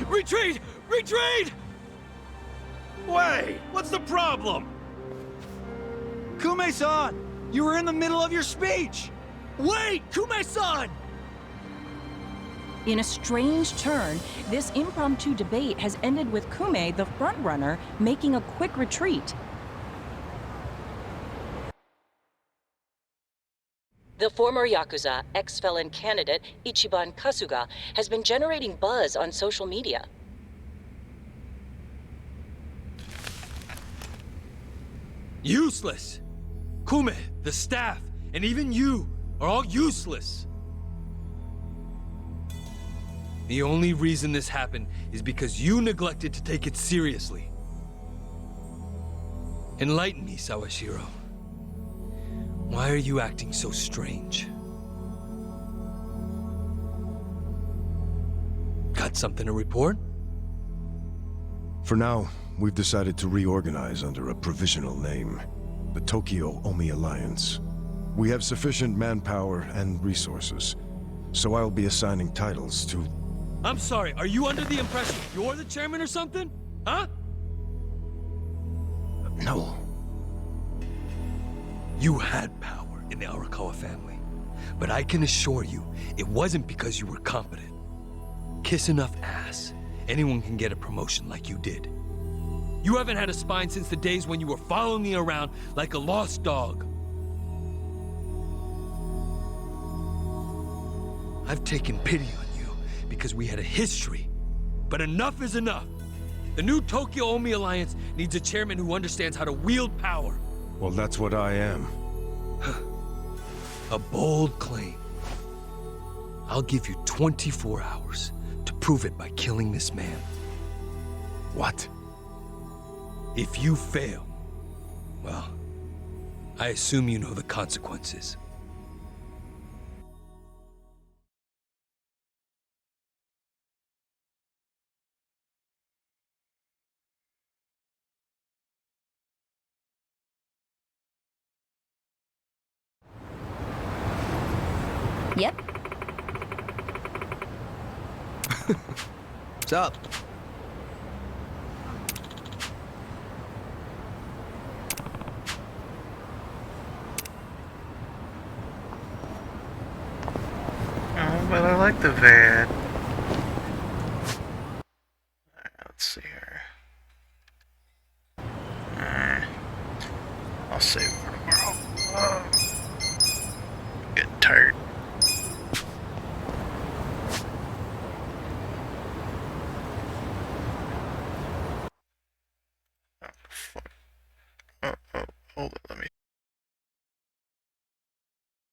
Retreat! Retreat! Wait, what's the problem? Kume-san, you were in the middle of your speech. Wait, Kume-san! In a strange turn, this impromptu debate has ended with Kume, the frontrunner, making a quick retreat. The former Yakuza, ex-felon candidate Ichiban Kasuga has been generating buzz on social media. Useless! Kume, the staff, and even you are all useless. The only reason this happened is because you neglected to take it seriously. Enlighten me, Sawashiro. Why are you acting so strange? Got something to report? For now, we've decided to reorganize under a provisional name, the Tokyo Omi Alliance. We have sufficient manpower and resources, so I'll be assigning titles to... I'm sorry, are you under the impression you're the chairman or something? Huh? No. You had power in the Arakawa family, but I can assure you, it wasn't because you were competent. Kiss enough ass, anyone can get a promotion like you did. You haven't had a spine since the days when you were following me around like a lost dog. I've taken pity on you because we had a history, but enough is enough. The new Tokyo Omi Alliance needs a chairman who understands how to wield power. Well, that's what I am. A bold claim. I'll give you 24 hours to prove it by killing this man. What? If you fail, well, I assume you know the consequences. Yep. What's up? Oh, but I like the van. Alright, let's see here. I'll save it for tomorrow. Getting tired. Oh, fuck. Oh, hold on, let me